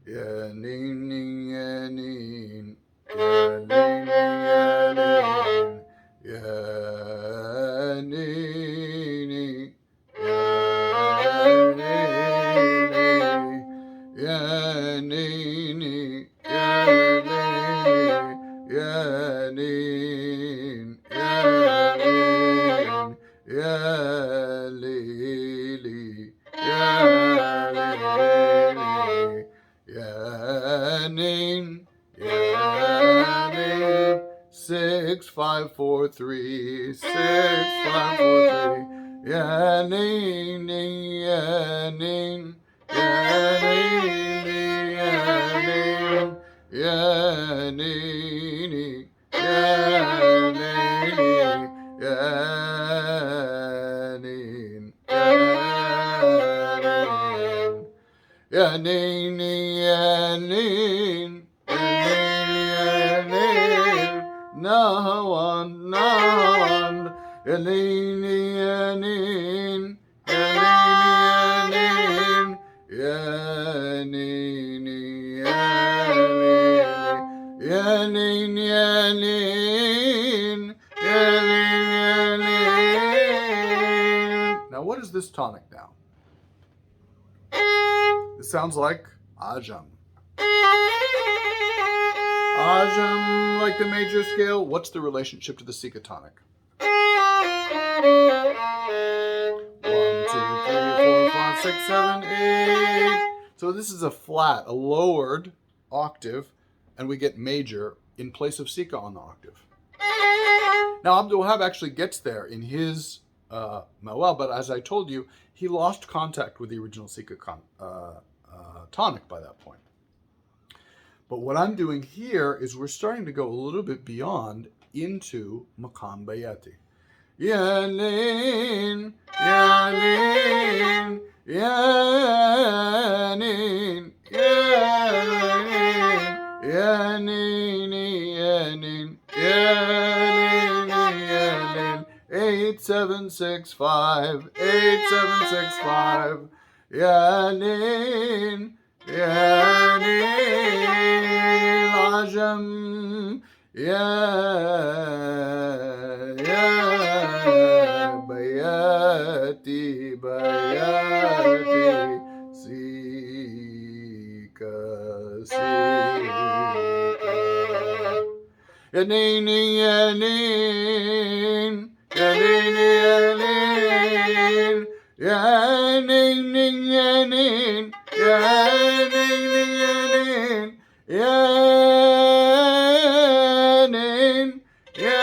Ya nin nin ya nin ya nin ya nin ya nin ya nin ya lili ya Yanin, Yanin, 6, 5, 4, 3, 6, 5, 4, 3, Yanin, Yanin, Yanin, Yanin, Yanin, Yanin, Yanin, Yanin. Ya nin ya nin ya nin nahawan nahawan ya nin ya nin ya nin ya nin ya nin ya nin ya nin. Now what is this tonic now? It sounds like Ajam. Ajam, like the major scale. What's the relationship to the Sikha tonic? 1, 2, 3, 4, 5, 6, 7, 8. So this is a flat, a lowered octave, and we get major in place of Sikha on the octave. Now Abdul Wahab actually gets there in his Mawal, but as I told you, he lost contact with the original Sikha tonic by that point. But what I'm doing here is we're starting to go a little bit beyond into Maqam Bayati. Yanin, yanin, yanin, yanin, yanin, yanin, yanin, yanin. 8765, 8765. Yanin, yanin, ajam. يا بياتي بياتي سيكا سيكا يا نيني يا نين يا نيني يا نين يا نين يا نين يا نين يا نين يا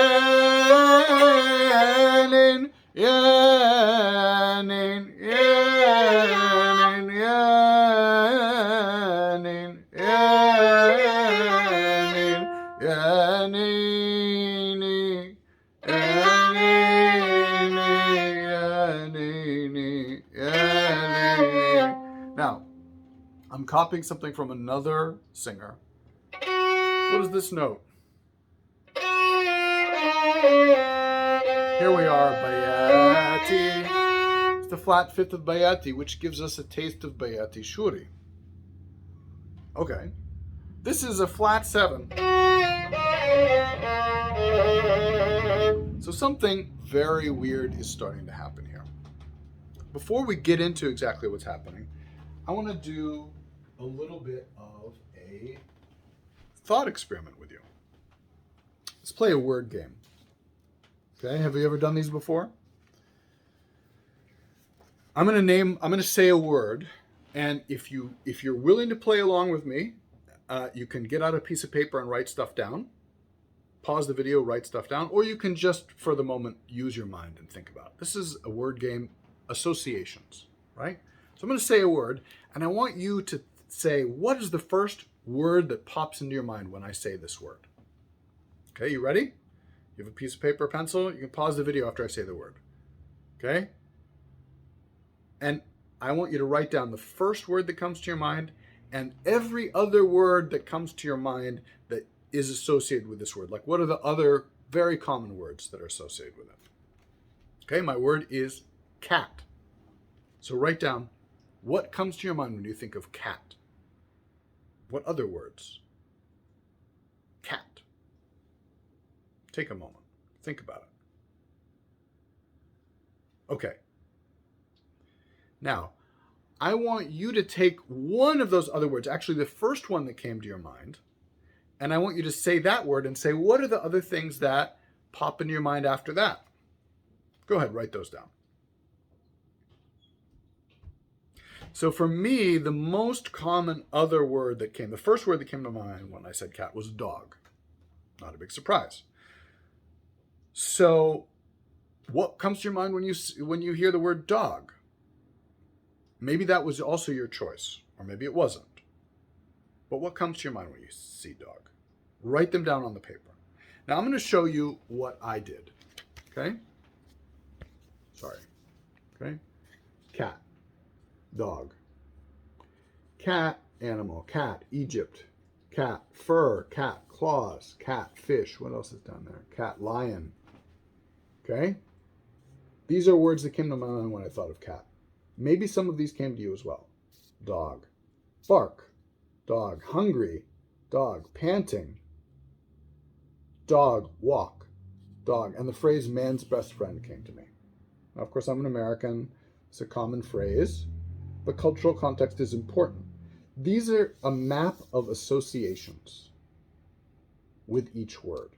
نين يا نين يا نين يا نين يا نيني Now, I'm copying something from another singer. What is this note? Here we are, Bayati. It's the flat fifth of Bayati, which gives us a taste of Bayati Shuri. Okay. This is a flat 7. So something very weird is starting to happen here. Before we get into exactly what's happening, I want to do a little bit of a thought experiment with you. Let's play a word game. Okay, have you ever done these before? I'm going to say a word, and if you're willing to play along with me, you can get out a piece of paper and write stuff down. Pause the video, write stuff down, or you can just, for the moment, use your mind and think about it. This is a word game, associations, right? So I'm going to say a word, and I want you to say, what is the first word that pops into your mind when I say this word? Okay, you ready? You have a piece of paper or pencil? You can pause the video after I say the word. Okay? And I want you to write down the first word that comes to your mind and every other word that comes to your mind that is associated with this word. Like, what are the other very common words that are associated with it? Okay, my word is cat. So write down what comes to your mind when you think of cat. What other words? Cat. Take a moment. Think about it. Okay. Now, I want you to take one of those other words, actually the first one that came to your mind, and I want you to say that word and say, what are the other things that pop into your mind after that? Go ahead, write those down. So for me, the most common other word that came, the first word that came to mind when I said cat was dog. Not a big surprise. So what comes to your mind when you hear the word dog? Maybe that was also your choice, or maybe it wasn't. But what comes to your mind when you see dog? Write them down on the paper. Now I'm going to show you what I did. Okay? Sorry. Okay? Cat. Dog. Cat, animal. Cat, Egypt. Cat, fur. Cat, claws. Cat, fish. What else is down there? Cat, lion. Okay? These are words that came to my mind when I thought of cat. Maybe some of these came to you as well. Dog. Bark. Dog. Hungry. Dog. Panting. Dog. Walk. Dog. And the phrase man's best friend came to me. Now, of course, I'm an American. It's a common phrase. But cultural context is important. These are a map of associations with each word.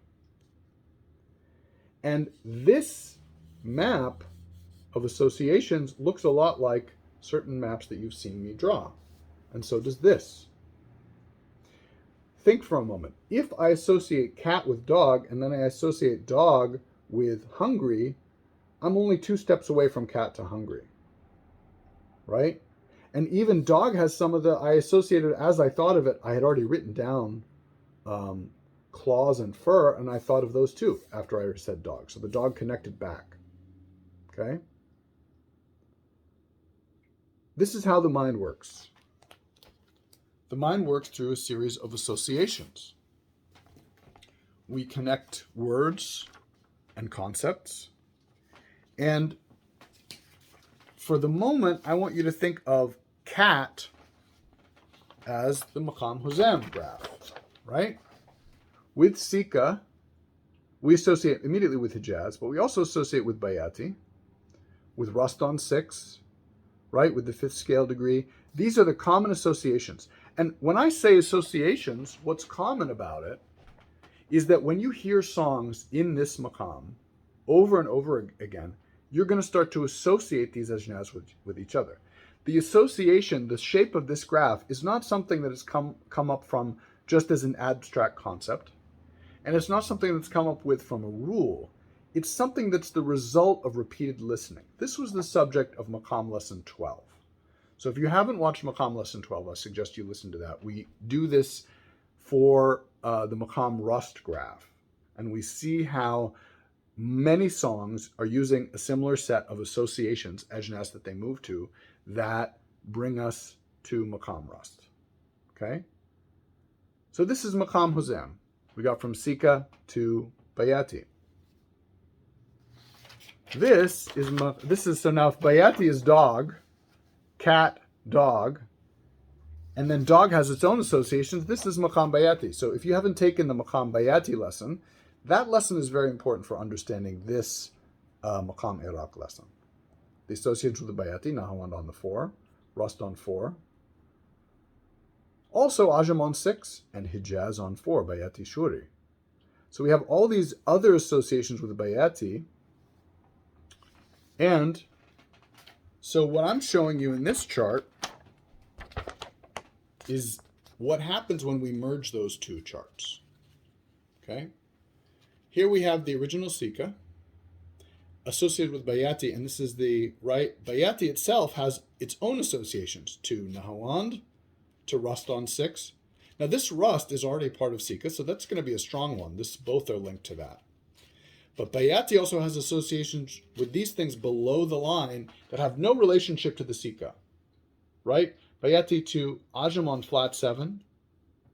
And this map of associations looks a lot like certain maps that you've seen me draw. And so does this. Think for a moment. If I associate cat with dog and then I associate dog with hungry, I'm only 2 steps away from cat to hungry. Right? And even dog has some of I associated as I thought of it, I had already written down claws and fur, and I thought of those too after I said dog. So the dog connected back. Okay? This is how the mind works. The mind works through a series of associations. We connect words and concepts. And for the moment, I want you to think of cat as the Maqam Huzam graph, right? With Sika, we associate immediately with Hijaz, but we also associate with Bayati, with Rust on 6, right? With the 5th scale degree. These are the common associations. And when I say associations, what's common about it is that when you hear songs in this Maqam over and over again, you're going to start to associate these ajnas with each other. The association, the shape of this graph, is not something that has come up from just as an abstract concept. And it's not something that's come up with from a rule. It's something that's the result of repeated listening. This was the subject of Maqam Lesson 12. So if you haven't watched Maqam Lesson 12, I suggest you listen to that. We do this for the Maqam Rust graph. And we see how many songs are using a similar set of associations, ajnas that they move to, that bring us to Maqam Rust. Okay? So this is Maqam Huzam. We got from Sika to Bayati. This is so now if Bayati is dog, cat, dog, and then dog has its own associations, this is Maqam Bayati. So if you haven't taken the Maqam Bayati lesson, that lesson is very important for understanding this Maqam Iraq lesson. The associations with the Bayati, Nahawand on the 4, Rust on 4. Also Ajam on 6 and Hijaz on 4, Bayati Shuri. So we have all these other associations with the Bayati. And so what I'm showing you in this chart is what happens when we merge those two charts. Okay? Here we have the original Sika associated with Bayati, and this is the right. Bayati itself has its own associations to Nahawand, to Rust on 6. Now this Rust is already part of Sika, so that's going to be a strong one. Both are linked to that. But Bayati also has associations with these things below the line that have no relationship to the Sika, right? Bayati to Ajam on flat 7,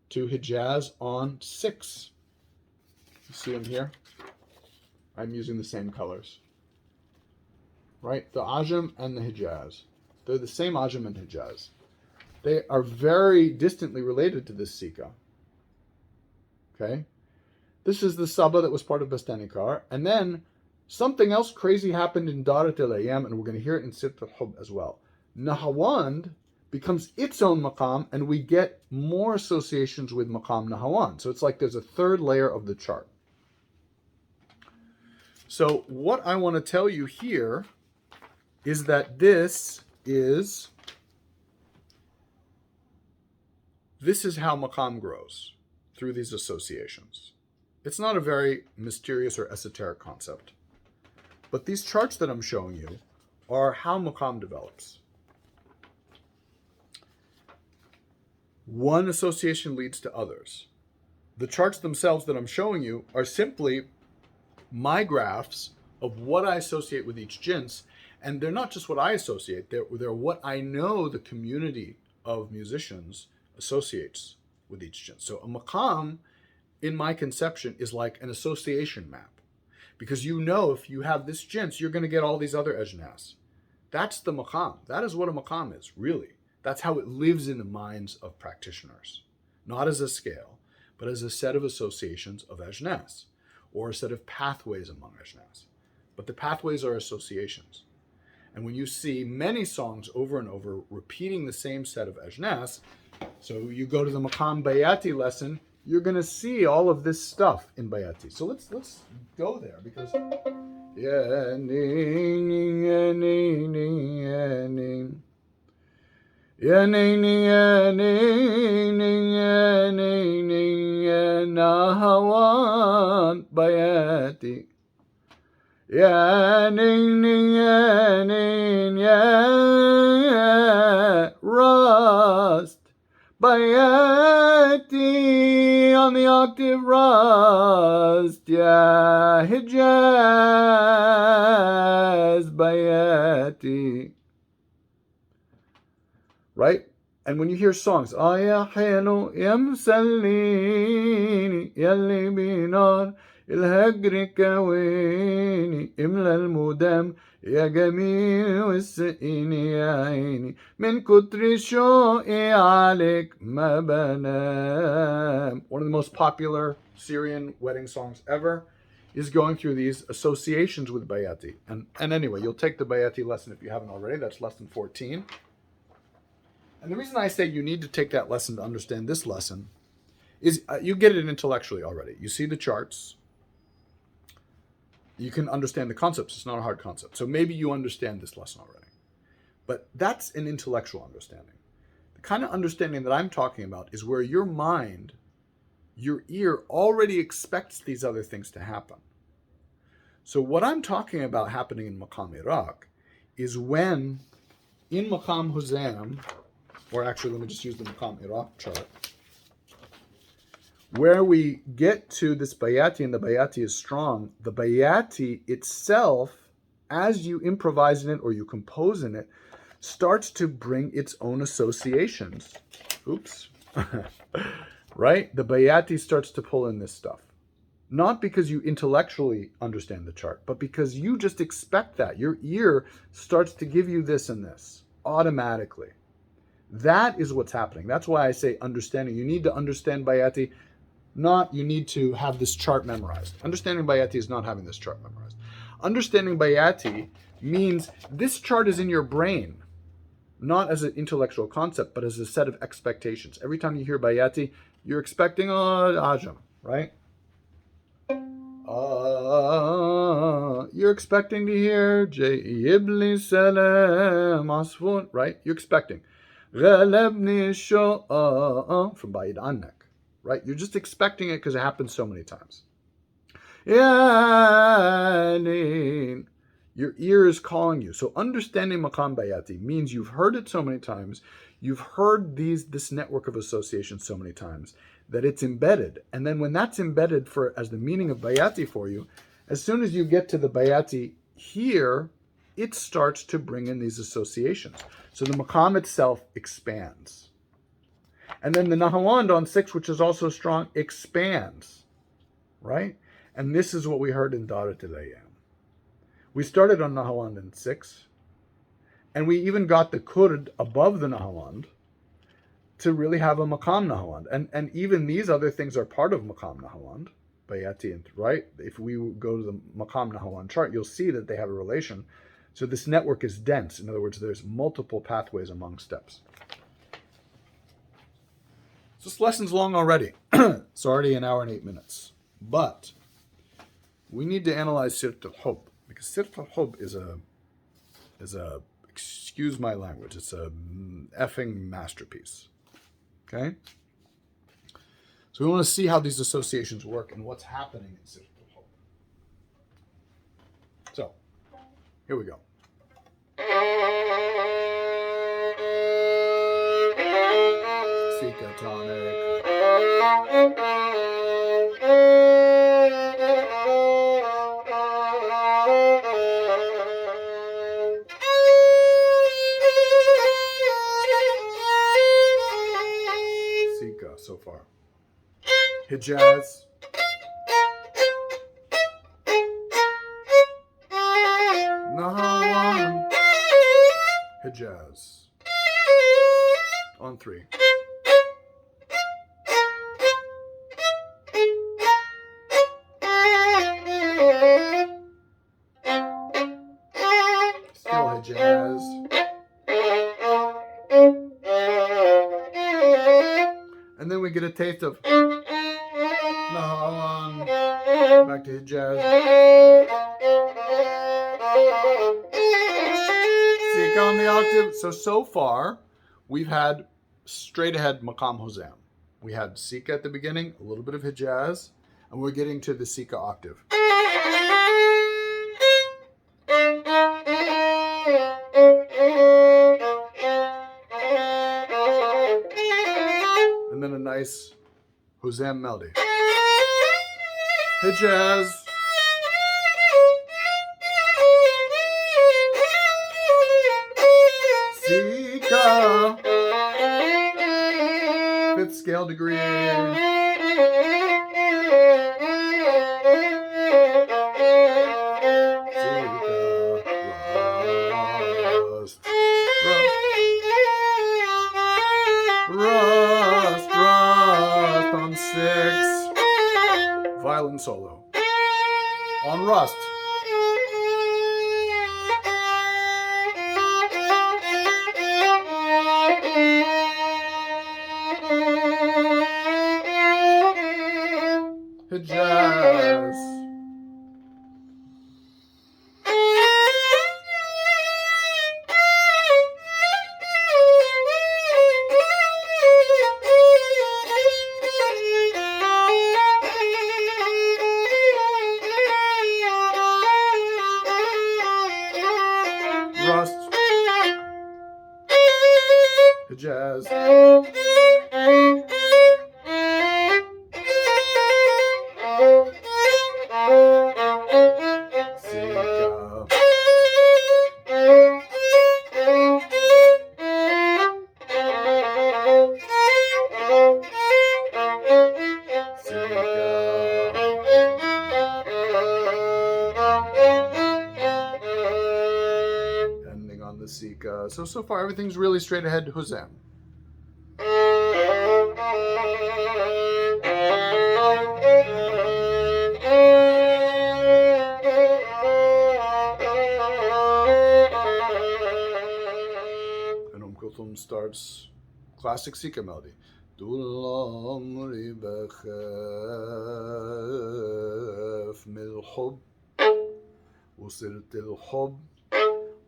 to Hijaz on 6. You see them here? I'm using the same colors, right? The Ajam and the Hijaz. They're the same Ajam and Hijaz. They are very distantly related to this Sika. Okay? This is the Saba that was part of Bastanikar. And then something else crazy happened in Darat el-Ayam, and we're going to hear it in Seret al-Hub as well. Nahawand becomes its own Maqam, and we get more associations with Maqam Nahawand. So it's like there's a third layer of the chart. So what I want to tell you here is that this is how Maqam grows, through these associations. It's not a very mysterious or esoteric concept. But these charts that I'm showing you are how Maqam develops. One association leads to others. The charts themselves that I'm showing you are simply my graphs of what I associate with each jins, and they're not just what I associate, they're what I know the community of musicians associates with each jins. So a Maqam, in my conception, is like an association map. Because you know if you have this jins, you're going to get all these other ajnas. That's the Maqam. That is what a Maqam is, really. That's how it lives in the minds of practitioners. Not as a scale, but as a set of associations of ajnas, or a set of pathways among ajnas. But the pathways are associations. And when you see many songs over and over repeating the same set of ajnas, so you go to the Maqam Bayati lesson, you're going to see all of this stuff in Bayati. So let's go there, because ya ning ning ya ning ning ya ning ya ning ning ya ning ning ya ning ning ya Nahawand Bayati ya ning ning ya ning ya Rust Bayati on the octave Rust, ya Hijaz بياتي. Right? And when you hear songs, يا حلو يا مسليني يلي بنار الهجر كويني املى المدام يا جميل واسقيني يا عيني من كتر شوقي عليك ما بنام. One of the most popular Syrian wedding songs ever is going through these associations with Bayati. And anyway, you'll take the Bayati lesson if you haven't already. That's lesson 14. And the reason I say you need to take that lesson to understand this lesson is you get it intellectually already. You see the charts. You can understand the concepts. It's not a hard concept. So maybe you understand this lesson already. But that's an intellectual understanding. The kind of understanding that I'm talking about is where your mind, your ear already expects these other things to happen. So what I'm talking about happening in Maqam Iraq is when in Maqam Huzam, or actually let me just use the Maqam Iraq chart, where we get to this Bayati and the Bayati is strong, the Bayati itself, as you improvise in it or you compose in it, starts to bring its own associations. Oops. Right? The Bayati starts to pull in this stuff. Not because you intellectually understand the chart, but because you just expect that. Your ear starts to give you this and this automatically. That is what's happening. That's why I say understanding. You need to understand Bayati, not you need to have this chart memorized. Understanding Bayati is not having this chart memorized. Understanding Bayati means this chart is in your brain, not as an intellectual concept, but as a set of expectations. Every time you hear Bayati, you're expecting Ajam, right? You're expecting to hear Yibli Salam Asfun, right? You're expecting. Ghalabni Sho'a from Bayid Annak, right? You're just expecting it because it happens so many times. Yanin. Your ear is calling you. So understanding Maqam Bayati means you've heard it so many times, you've heard this network of associations so many times that it's embedded. And then when that's embedded as the meaning of Bayati for you, as soon as you get to the Bayati here, it starts to bring in these associations. So the Maqam itself expands. And then the Nahawand on 6, which is also strong, expands. Right? And this is what we heard in Darat al-Ayyam. We started on Nahawand in 6, and we even got the Kurd above the Nahawand to really have a Maqam Nahawand. And even these other things are part of Maqam Nahawand, Bayati, right? If we go to the Maqam Nahawand chart, you'll see that they have a relation. So this network is dense. In other words, there's multiple pathways among steps. So this lesson's long already. It's already an hour and 8 minutes. But we need to analyze Seret al-Hub, because Seret al-Hub is a, excuse my language, it's a effing masterpiece. Okay? So we want to see how these associations work and what's happening in Seret al-Hub. So, here we go. Sika tonic. Sika so far. Hijaz. Nahawan. Hijaz. On 3. Still Hijaz. And then we get a taste of Nahawan. Back to Hijaz. Sika on the octave. So far, we've had straight ahead Maqam Huzam. We had Sika at the beginning, a little bit of Hijaz, and we're getting to the Sika octave. And then a nice Huzam melody. Hijaz. scale degree. Rust on 6. Violin solo. On Rust. Hijaz. Rust. Hijaz. Ending on the Sika. So far everything's really straight ahead. Huzam. And Kulthum starts classic Sika melody. طول عمري بخاف من الحب وصرت الحب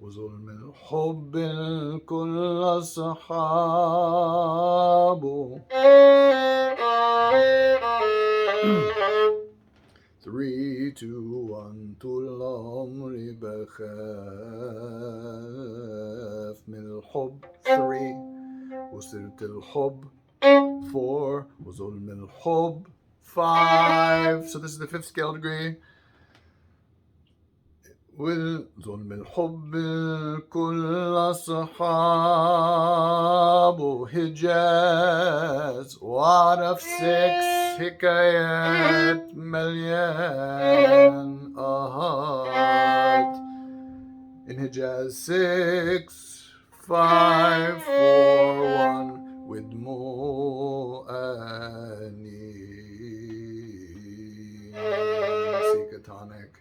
وظلم الحب الكل أصحابه. 3, 2, 1 طول عمري بخاف من الحب. 3 وصرت الحب. 4 وظلم الحب. 5. So this is the 5th scale degree. وظلم الحب كل أصحابه. Hijaz. What of 6 حكايات مليان أهات. In Hijaz 6, 5, 4, 1 ودموع أنين. Sika tonic.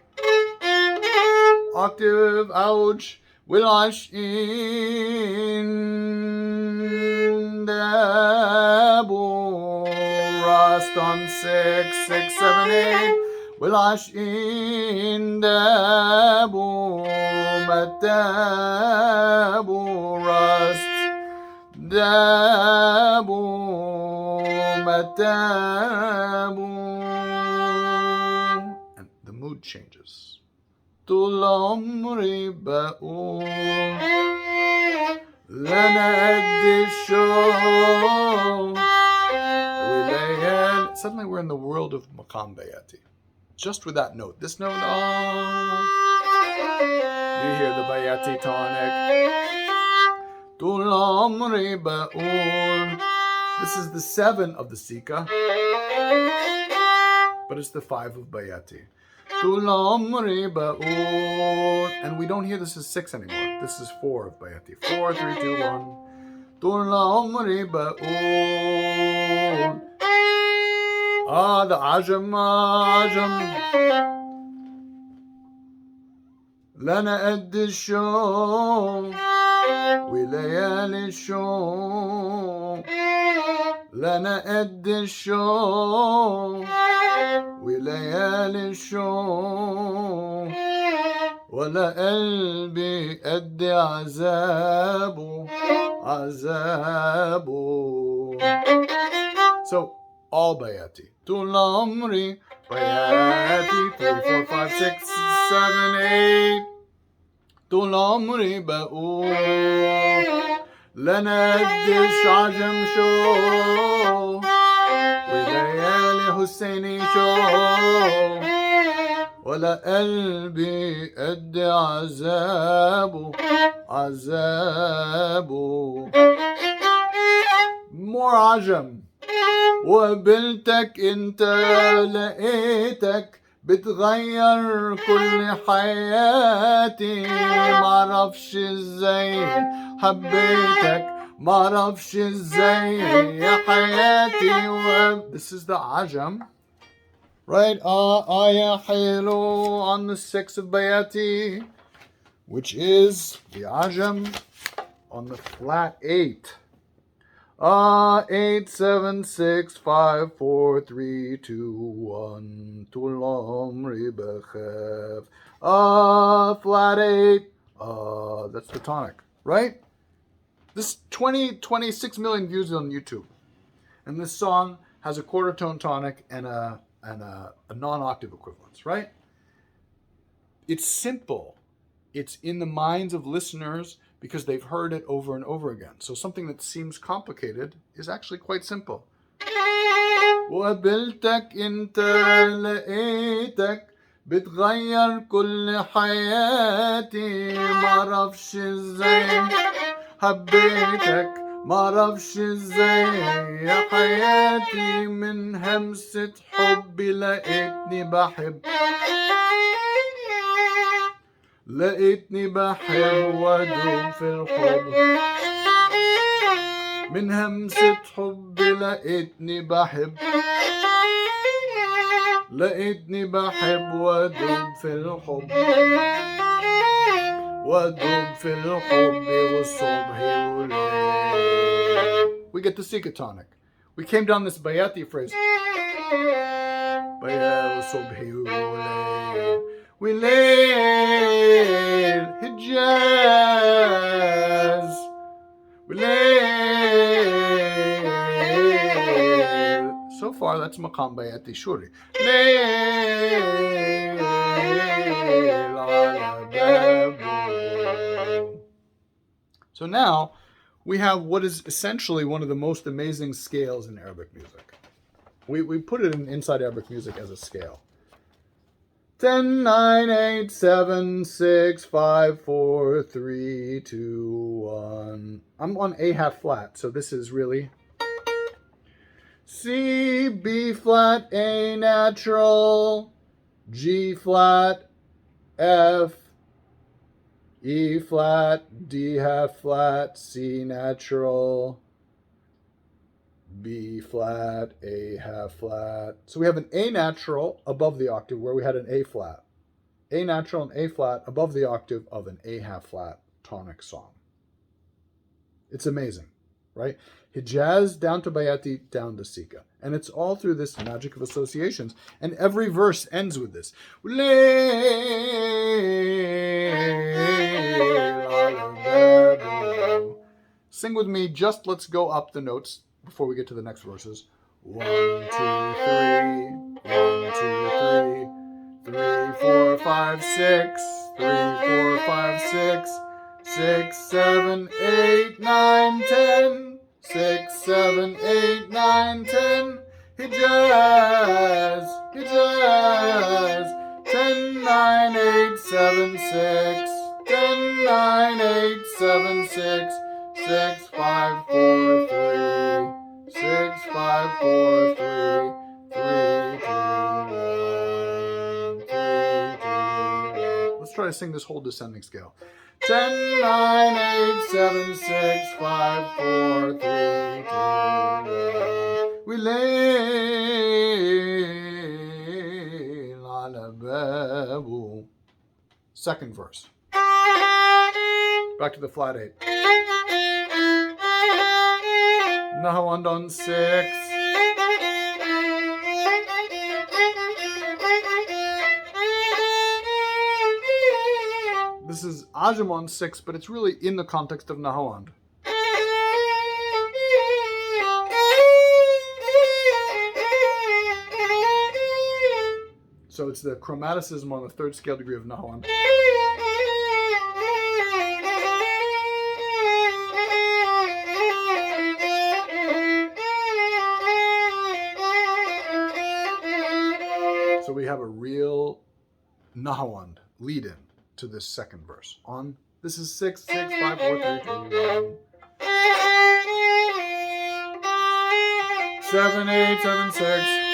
Octave ouch والعاشقين دابوا. Rust on 6, 6, 7, 8 والعاشقين دابوا متابوا. Rust دابوا متابوا. And the mood changes. طول عمري بقول لنا قد الشوق وليالي. Suddenly we're in the world of Maqam Bayati. Just with that note. This note, you hear the Bayati tonic. طول عمري بقول. This is the 7 of the Sika, but it's the 5 of Bayati. طول عمري بقول. And we don't hear this as 6 anymore. This is 4 of Bayati. 4, 3, 2, 1. طول عمري بقول. The عجم عجم لنا قد الشوق وليالي الشوق. لنا قد الشوق وليالي الشوق ولا قلبي قد عذابه عذابه. So all Bayati. طول عمري Bayati. 3, 4, 5, 6, 7, 8. طول عمري بقول لنا قديش عجم شو وليالي حسيني شو ولا قلبي قد عذابه عذابه. More عجم. وقابلتك انت لقيتك بتغير كل حياتي معرفش ازاي حبيتك معرفش ازاي يا حياتي This is the ajam, right? يا حلو on the 6th of Bayati, which is the ajam on the flat 8. 8 7 6 5 4 3 2 1 طول عمري بخاف flat 8 that's the tonic, right? This 26 million views on YouTube, and this song has a quarter tone tonic and a non-octave equivalence, right? It's simple. It's in the minds of listeners because they've heard it over and over again. So something that seems complicated is actually quite simple. وقابلتك انت لقيتك بتغير كل حياتي معرفش ازاي حبيتك معرفش ازاي يا حياتي من همسة حبي لقيتني بحب لقيتني بحب وادوب في الحب من همسة حبي لقيتني بحب لقيتني بحب وادوب في الحب وادوب في الحب والصبح وليل. We get the Sika tonic. We came down this Bayati phrase. بيا والصبح وليل وليل حجاز وليل. So far that's Maqam Bayati Shuri. ليل على بابه. So now we have what is essentially one of the most amazing scales in Arabic music. We put it in inside Arabic music as a scale. 10, 9, 8, 7, 6, 5, 4, 3, 2, 1. I'm on A half flat, so this is really C, B flat, A natural, G flat, F, E flat, D half flat, C natural, B flat, A half flat. So we have an A natural above the octave where we had an A flat. A natural and A flat above the octave of an A half flat tonic song. It's amazing, right? Hijaz down to Bayati, down to Sika. And it's all through this magic of associations. And every verse ends with this. Sing with me, just let's go up the notes before we get to the next verses. 1, 2, 3. 1, 2, 3. 3, 4, 5, 6. 3, 4, 5, 6. 6, 7, 8, 9, 10. 6, 7, 8, 9, 10. Hijaz, Hijaz. 10, 9, 8, 7, 6. 10, 9, 8, 7, 6. 6, 5, 4, 3. 6, 5, 4, 3. 3, 2, 1. 3, 2, 1. Let's try to sing this whole descending scale. 10, 9, 8, 7, 6, 5, 4, 3, 2, 1. We lay على بابه. Second verse. Back to the flat 8. Nahawand on 6. This is Ajam on 6, but it's really in the context of Nahawand. So it's the chromaticism on the 3rd scale degree of Nahawand. So we have a real Nahawand lead in to this second verse. On this is 6, 6, 5, 4, 3, 2, 1. 7, 8, 7, 6.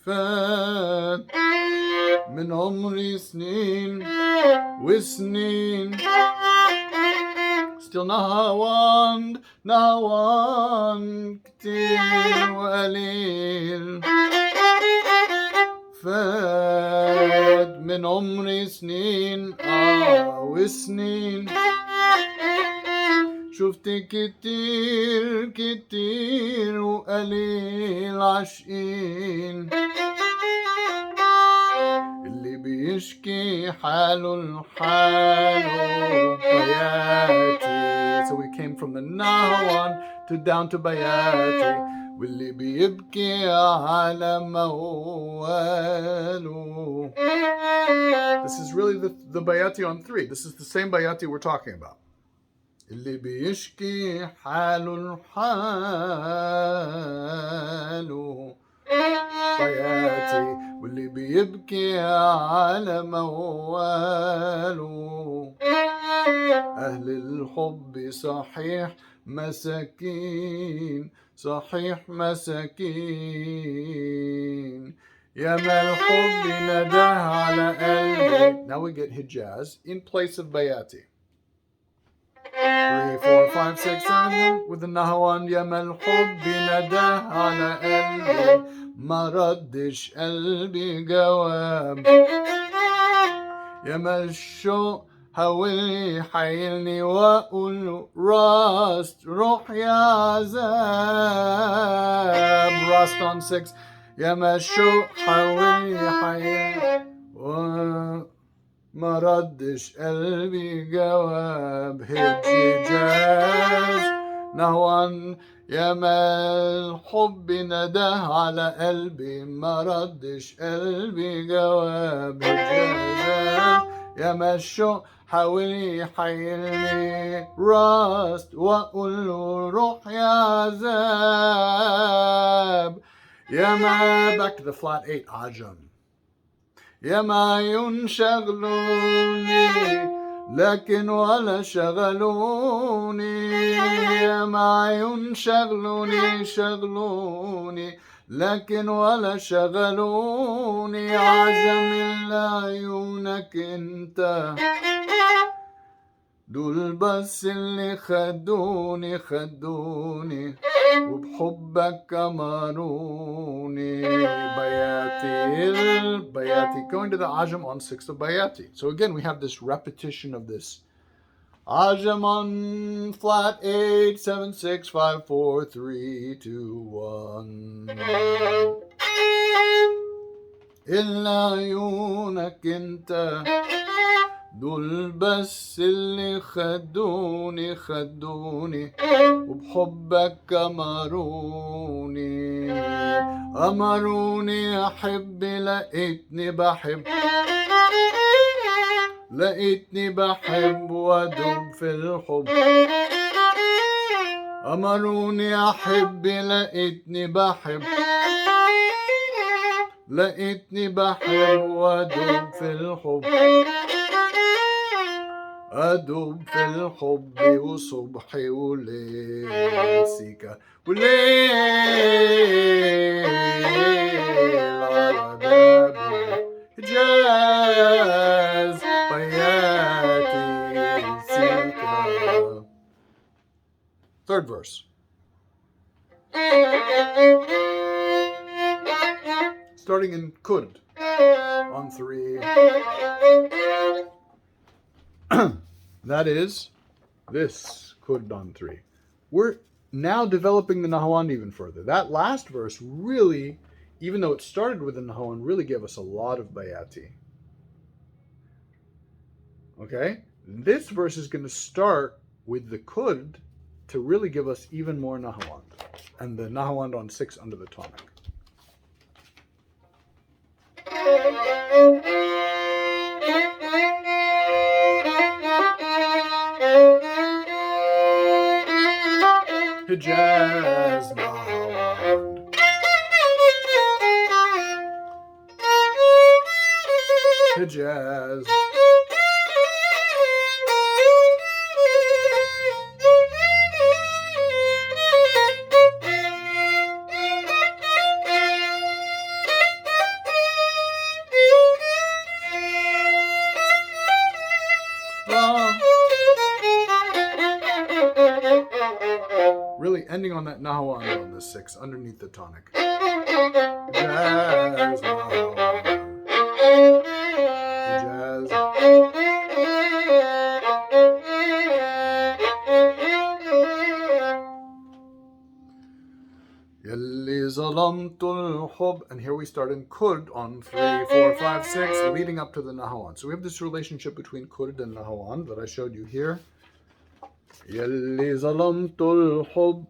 فات من عمري سنين وسنين still نهوان كتير وقليل فات من عمري سنين وسنين شفت كتير وقليل عاشقين اللي بيشكي حاله لحاله بياتي. So we came from the Nahawan to down to Bayati. واللي بيبكي على مواله. This is really the Bayati on 3. This is the same Bayati we're talking about. اللي بيشكي حاله لحاله بياتي واللي بيبكي على مواله. أهل الحب صحيح مساكين يا ما الحب نداه على قلبي. Now we get Hijaz in place of Bayati. 3, 4, 5, 6, 7 with the Nahawan. يا ما الحب نداه على قلبي ما ردش قلبي جواب. يا ما الشوق حاول حيلني واقول له راست روح يا عذاب. راست on 6. يا ما الشوق حاول حيلني ما ردش قلبي جواب. هجاز نهوان يا ما الحب نداه على قلبي ما ردش قلبي جواب. هجاز يا ما الشوق حاول يحيلني راست واقول له روح يا عذاب. يا ما back to the flat 8 عجم. يا ما ينشغلوني لكن ولا شغلوني. يا ما ينشغلوني لكن ولا شغلوني. عزم لعيونك انت دول بس اللي خدوني وبحبك أمروني. Bayati, going to the Ajam on 6 of Bayati. So again, we have this repetition of this Ajam on flat 8, 7, 6, 5, 4, 3, 2, 1. إلا عيونك انت دول بس اللي خدوني وبحبك أمروني أحب لقيتني بحب وأدوب في الحب. أمروني أحب لقيتني بحب وأدوب في الحب. أدوب في الحب وصبحي وليل سيكا وليل على باب حجاز بياتي سيكا. Third verse. Starting in Kurd on 3. That is this Kurd on 3. We're now developing the Nahawan even further. That last verse really, even though it started with the Nahawan, really gave us a lot of Bayati. Okay? This verse is going to start with the Kurd to really give us even more Nahawand. And the Nahawand on 6 under the tonic. Hijaz Nahawand. Hijaz. Really ending on that Nahawand on the 6 underneath the tonic. Jazz Nahawand. Jazz. Yalli zalamtul hub. And here we start in Kurd on 3, 4, 5, 6, leading up to the Nahawand. So we have this relationship between Kurd and Nahawand that I showed you here. يلي ظلمت الحب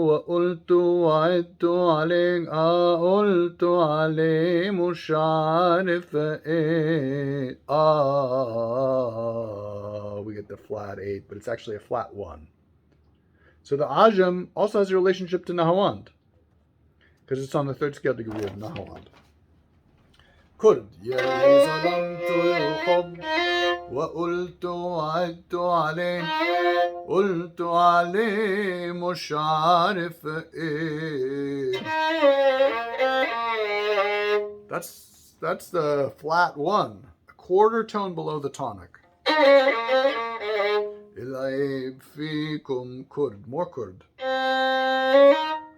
وقلت وعدت عليك قلت عليه مش عارف ايه we get the flat 8, but it's actually a flat 1. So the Ajam also has a relationship to Nahawand because it's on the 3rd scale degree of Nahawand. Kurd يلي ظلمت الحب وقلت وعدت عليه قلت عليه مش عارف ايه. That's the flat 1, a quarter tone below the tonic. العيب فيكم كرد, more كرد.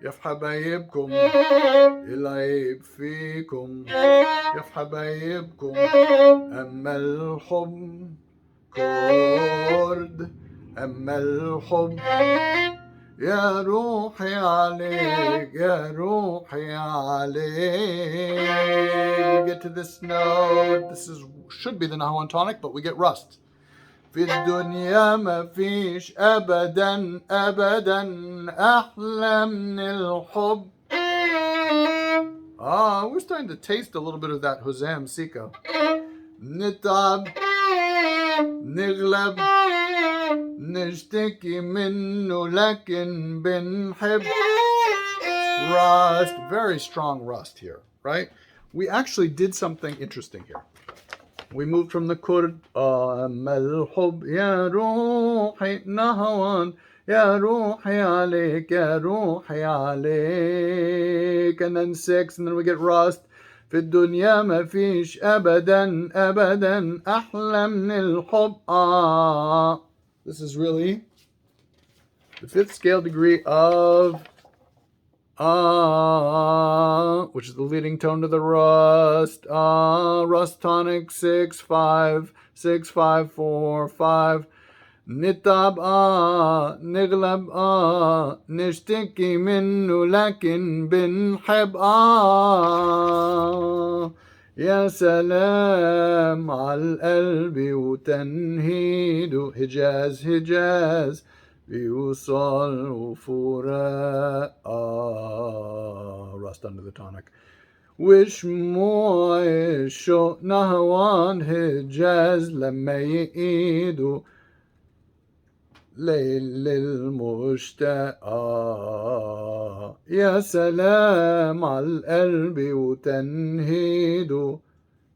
يا في حبايبكم العيب فيكم يا في حبايبكم أما الحب كرد أما الحب يا روحي عليك يا روحي عليك. We get to this note. This should be the Nahawand tonic, but we get rust. في الدنيا ما فيش أبدا أبدا أحلى من الحب. We're starting to taste a little bit of that Huzam Sika. نتعب نغلب نشتكي منه لكن بنحب. Rust, very strong rust here, right? We actually did something interesting here. We moved from the Kurd, أما الحب يا روحي نهوان يا روحي عليك يا روحي عليك, and then 6, and then we get rust. في الدنيا ما فيش أبدا أبدا أحلى من الحب. This is really the 5th scale degree of which is the leading tone to the rust. Rust tonic 6, 5, 6, 5, 4, 5. نتعب نغلب نشتكي منه لكن بنحب. يا سلام على القلب وتنهيده. هجاز هجاز بيوصل وفراق. Rust under the tonic. وشموع الشوق نهوان هجاز لما يقيدوا ليل المشتاق. يا سلام على القلب وتنهيده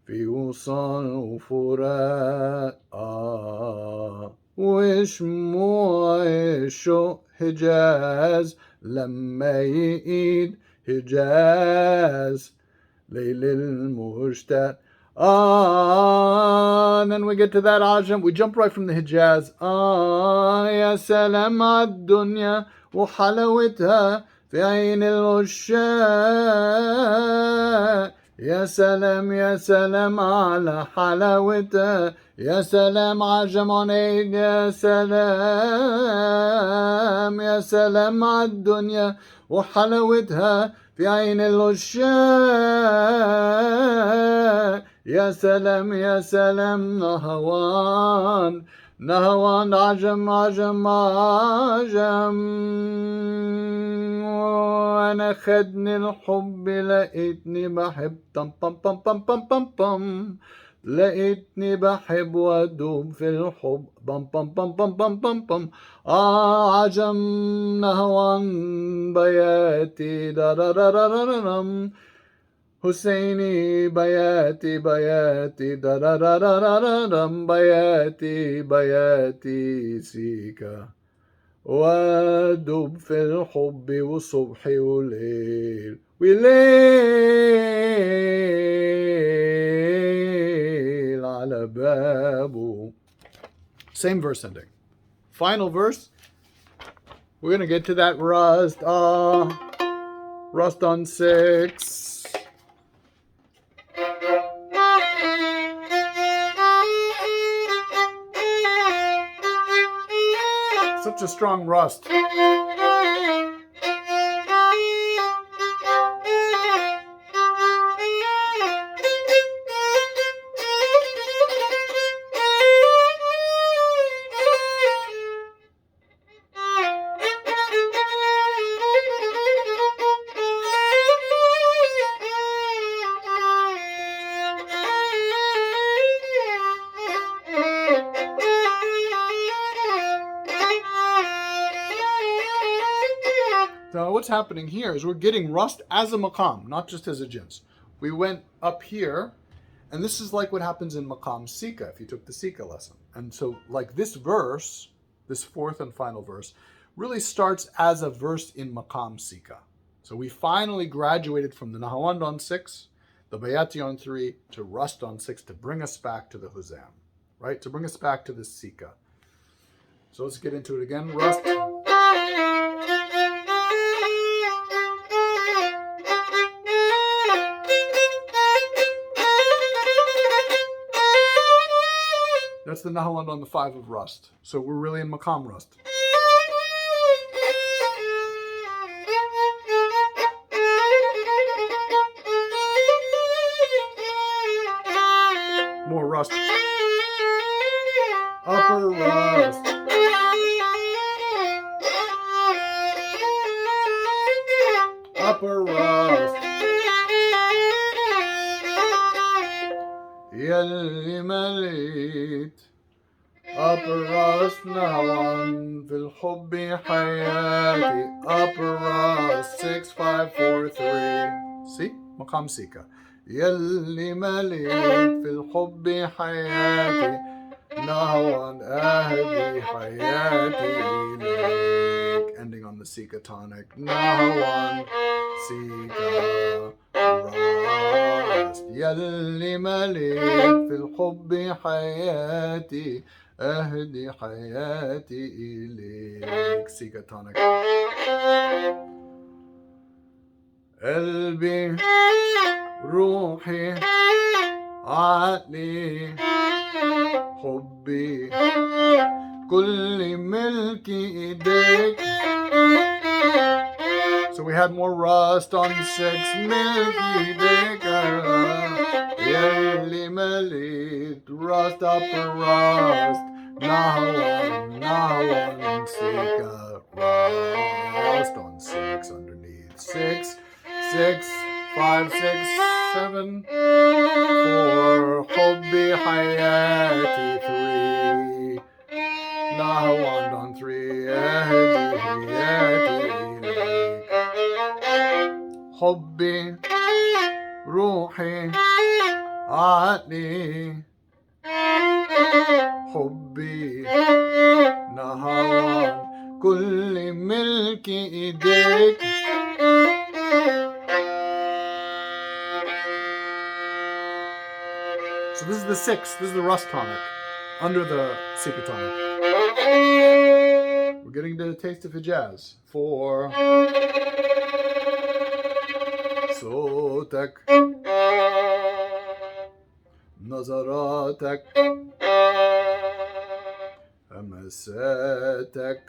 في وصال وفراق. وشموع الشوق هجاز لما يقيد هجاز ليل المشتاق. And then we get to that Ajam. We jump right from the Hijaz. يا سلام على الدنيا وحلاوتها في عين العشاق. يا سلام على حلاوتها. يا سلام عجم عنيد. يا سلام على الدنيا وحلاوتها في عين العشاق. يا سلام نهوان نهوان عجم عجم عجم وانا خدني الحب لقيتني بحب طم طم طم طم طم طم طم لقيتني بحب وادوب في الحب بم بم بم بم بم بم بم عجم نهوان بياتي دررررررم حسینی بیاتی بیاتی دررررررم بیاتی بیاتی سيكا وادب في الحب وصبح وليل وليل على بابه. Same verse ending. Final verse. We're gonna get to that rust. Rust on 6. Such a strong rust. So what's happening here is we're getting rust as a maqam, not just as a jins. We went up here, and this is like what happens in maqam sika, if you took the sika lesson. And so like this verse, this fourth and final verse, really starts as a verse in maqam sika. So we finally graduated from the nahawand on 6, the bayati on 3, to rust on 6, to bring us back to the huzam, right? To bring us back to the sika. So let's get into it again. Rust. That's the nahawand on the 5 of rust. So we're really in maqam rust. More rust. Upper rust. Upper rust. يلي مليت upper rust نهوان في الحب حياتي upper rust 6 5 4 3. See? مقام سيكا. يلي مليت في الحب حياتي نهوان أهدي حياتي إليك. Ending on the Sika tonic. نهوان سيكا rust. يلي مليت في الحب حياتي أهدي حياتي إليك. Sika tonic. قلبي روحي عقلي حبي كل ملكي إيديك. So we had more rust on 6. ملكي إيديك يلي مليت rust upper rust نهوان نهوان سيكا rust on 6 underneath 6 6 5 6 7 4 حبي حياتي 3 نهوان on 3 أهدي حياتي إليك. حبي روحي عقلي حبي نهوان كل ملكي إيديك. So this is the 6. This is the rust tonic under the Sika tonic. We're getting to the taste of Hijaz. 4 صوتك نظراتك همساتك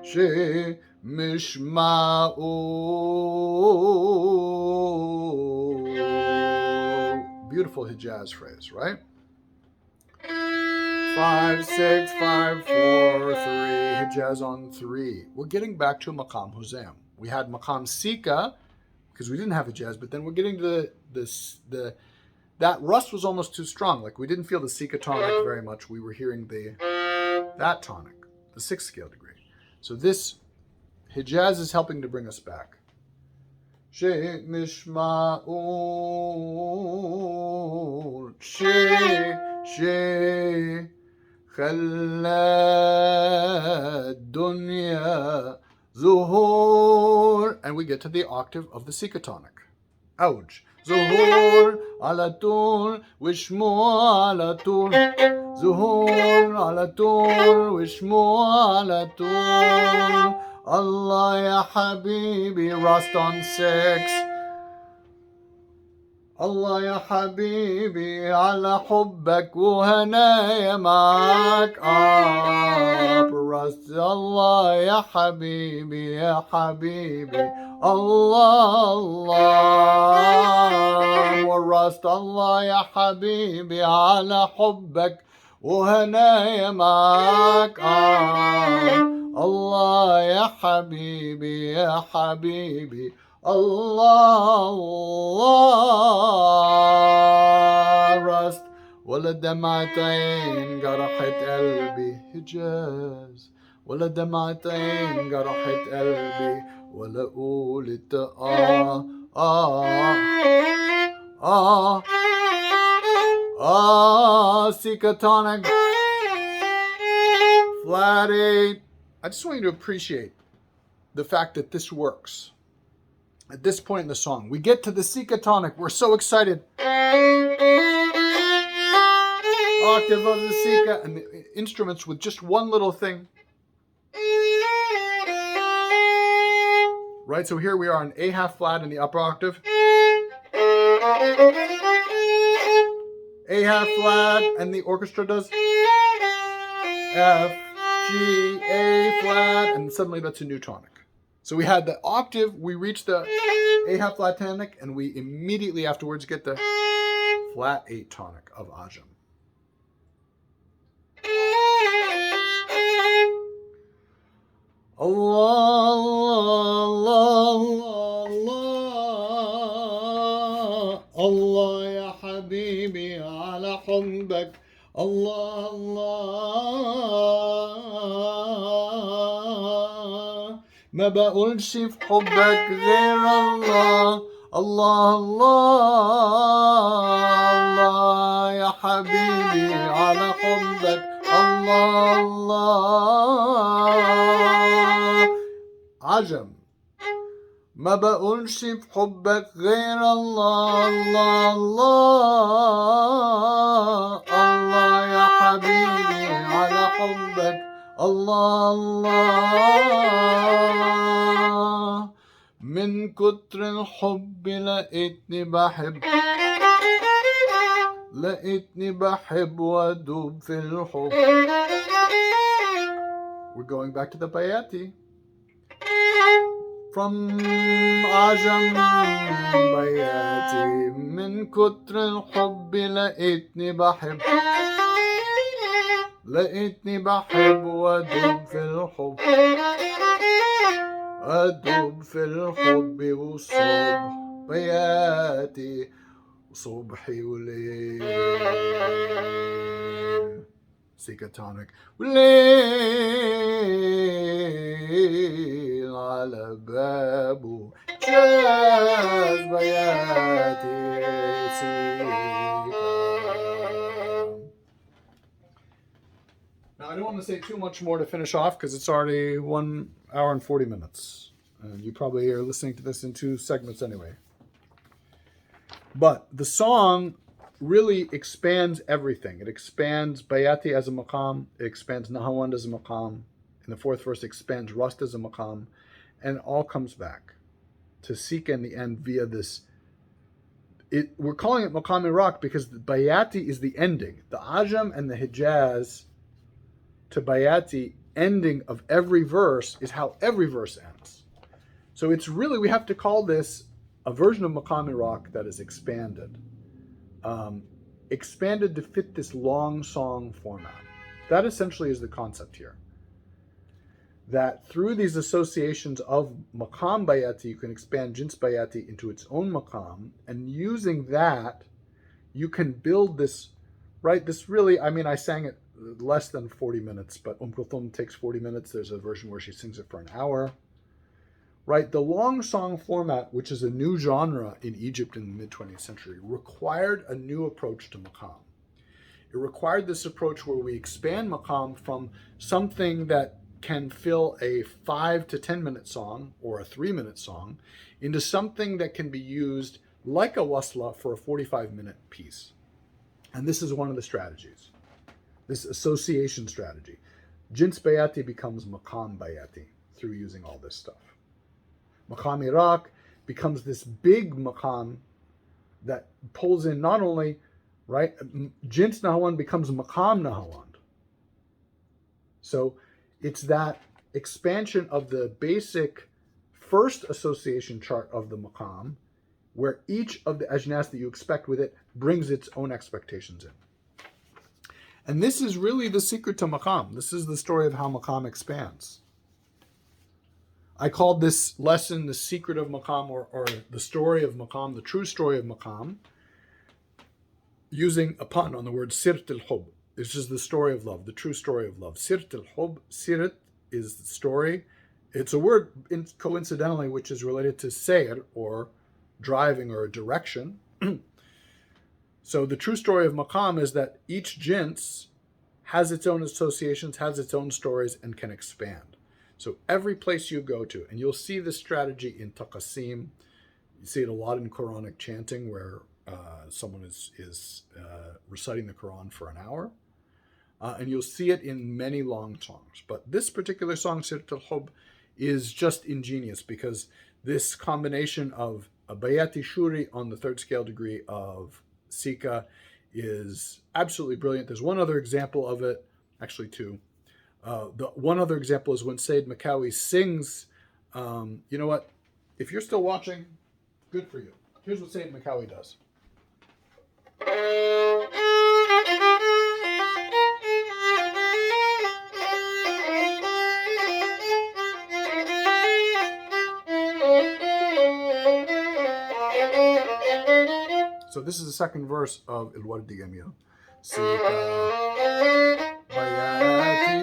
شيء مش معقول. Beautiful Hijaz phrase, right? 5, 6, 5, 4, 3. Hijaz on 3. We're getting back to Maqam Huzam. We had Maqam Sika because we didn't have Hijaz, but then we're getting to the that rust was almost too strong. Like we didn't feel the Sika tonic very much. We were hearing that tonic, the 6th scale degree. So this Hijaz is helping to bring us back. مشمعون خلى الدنيا ظهور, and we get to the octave of the Sika tonic. Ouch. ظهور على طول وشموع على طول, ظهور على طول وشموع على طول. Allah ya habibi, rust on 6. Allah ya habibi, ala hubbak وهنايا معك up, rust. Allah ya habibi, ya habibi, Allah, Allah, more rust. Allah ya habibi, ala hubbak وهنايا معك Allah ya habibi, ya habibi, Allah, Allah, rust. ولا دمعتين جرحت قلبي حجاز, ولا دمعتين جرحت قلبي, ولا قولت Sika tonic, flat 8. I just want you to appreciate the fact that this works. At this point in the song, we get to the Sika tonic. We're so excited. Octave of the Sika, and the instruments with just one little thing. Right, so here we are on A half flat in the upper octave. A half flat, and the orchestra does F, G, A flat, and suddenly that's a new tonic. So we had the octave, we reached the A half flat tonic, and we immediately afterwards get the flat 8 tonic of Ajam. Allah, Allah, Allah, Allah ya habibi ala hubbak, Allah, Allah, ما بقولش في حبك غير الله, الله, الله, الله يا حبيبي على حبك, الله, الله. عجم. ما بقولش في حبك غير الله, الله, الله, الله يا حبيبي على حبك, الله, الله. من كتر الحب لقيتني بحب وادوب في الحب. We're going back to the Bayati. From Ajam Bayati. من كتر الحب لقيتني بحب وادوب في الحب, أدوب في الحب والصبح بياتي وصبحي وليل. Sika tonic. وليل على بابه جاز بياتي سيكا. Now, I don't want to say too much more to finish off because it's already 1 hour and 40 minutes. And you probably are listening to this in 2 segments anyway. But the song really expands everything. It expands Bayati as a maqam. It expands Nahawand as a maqam. In the 4th verse, it expands Rust as a maqam. And it all comes back to Sika in the end via this. We're calling it Maqam Iraq because the Bayati is the ending. The Ajam and the Hijaz to Bayati ending of every verse is how every verse ends. So it's really, we have to call this a version of Maqam Iraq that is expanded. Expanded to fit this long song format. That essentially is the concept here. That through these associations of Maqam Bayati, you can expand Jins Bayati into its own Maqam, and using that, you can build this, right? This really, I mean, I sang it less than 40 minutes, but Kulthum takes 40 minutes. There's a version where she sings it for an hour, right? The long song format, which is a new genre in Egypt in the mid-20th century, required a new approach to Maqam. It required this approach where we expand Maqam from something that can fill a 5 to 10 minute song or a 3-minute song into something that can be used like a wasla for a 45-minute piece. And this is one of the strategies, this association strategy. Jins Bayati becomes Maqam Bayati through using all this stuff. Maqam Iraq becomes this big Maqam that pulls in not only, right, Jins Nahawand becomes Maqam Nahawand. So it's that expansion of the basic first association chart of the Maqam, where each of the ajnas that you expect with it brings its own expectations in. And this is really the secret to Maqam. This is the story of how Maqam expands. I called this lesson the secret of Maqam, or the story of Maqam, the true story of Maqam, using a pun on the word Seret al-Hub. This is the story of love, the true story of love. Seret al-Hub, Seret is the story. It's a word, coincidentally, which is related to Seret, or driving or direction. So the true story of Maqam is that each jins has its own associations, has its own stories, and can expand. So every place you go to, and you'll see this strategy in Taqasim, you see it a lot in Quranic chanting, where someone is reciting the Quran for an hour, and you'll see it in many long songs. But this particular song, Seret al-Hub, is just ingenious because this combination of a Bayati Shuri on the third scale degree of Sika is absolutely brilliant. There's one other example of it, actually two. The one other example is when Sayyid Maqawi sings, you know what, if you're still watching, good for you. Here's what Sayyid Maqawi does. So this is the second verse of Il-Wardi Gamil.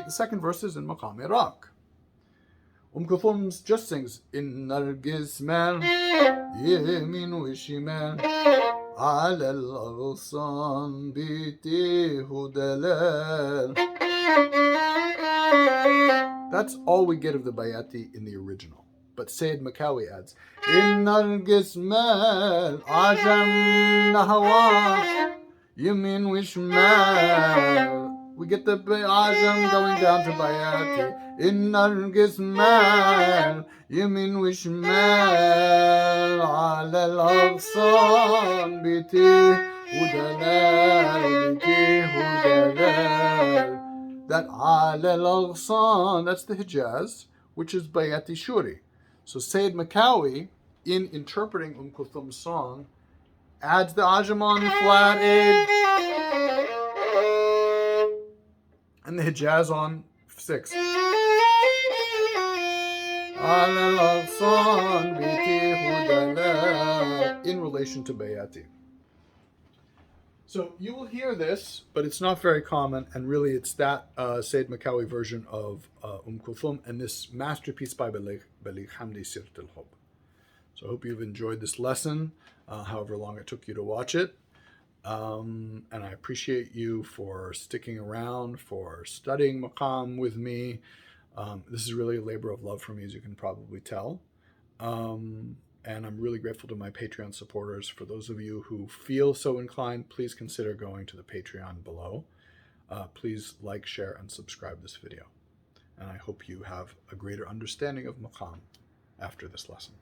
The second verse is in Maqam Iraq. Kulthum just sings in Nargis man Yemin wa shimal ala al-aghsan biti hudalal. That's all we get of the Bayati in the original. But Sayyid Maqawi adds, in Nargis mal ajam nahawa yamin wa shimal. We get the ajam going down to Bayati. In Nargis mal yamin wa shimal ala al-aghsan biti hudalal biti hudalal. That ala al-aghsan, that's the Hijaz, which is Bayati Shuri. So Sayyid Maqawi, in interpreting Kulthum's song, adds the ajam on flat 8 and the Hijaz on 6. In relation to Bayati. So you will hear this, but it's not very common, and really it's that Sayyid Maqawi version of Kulthum and this masterpiece by Baligh Hamdi, Seret al-Hub. So I hope you've enjoyed this lesson, however long it took you to watch it. And I appreciate you for sticking around, for studying Maqam with me. This is really a labor of love for me, as you can probably tell. And I'm really grateful to my Patreon supporters. For those of you who feel so inclined, please consider going to the Patreon below. Please like, share, and subscribe this video. And I hope you have a greater understanding of Maqam after this lesson.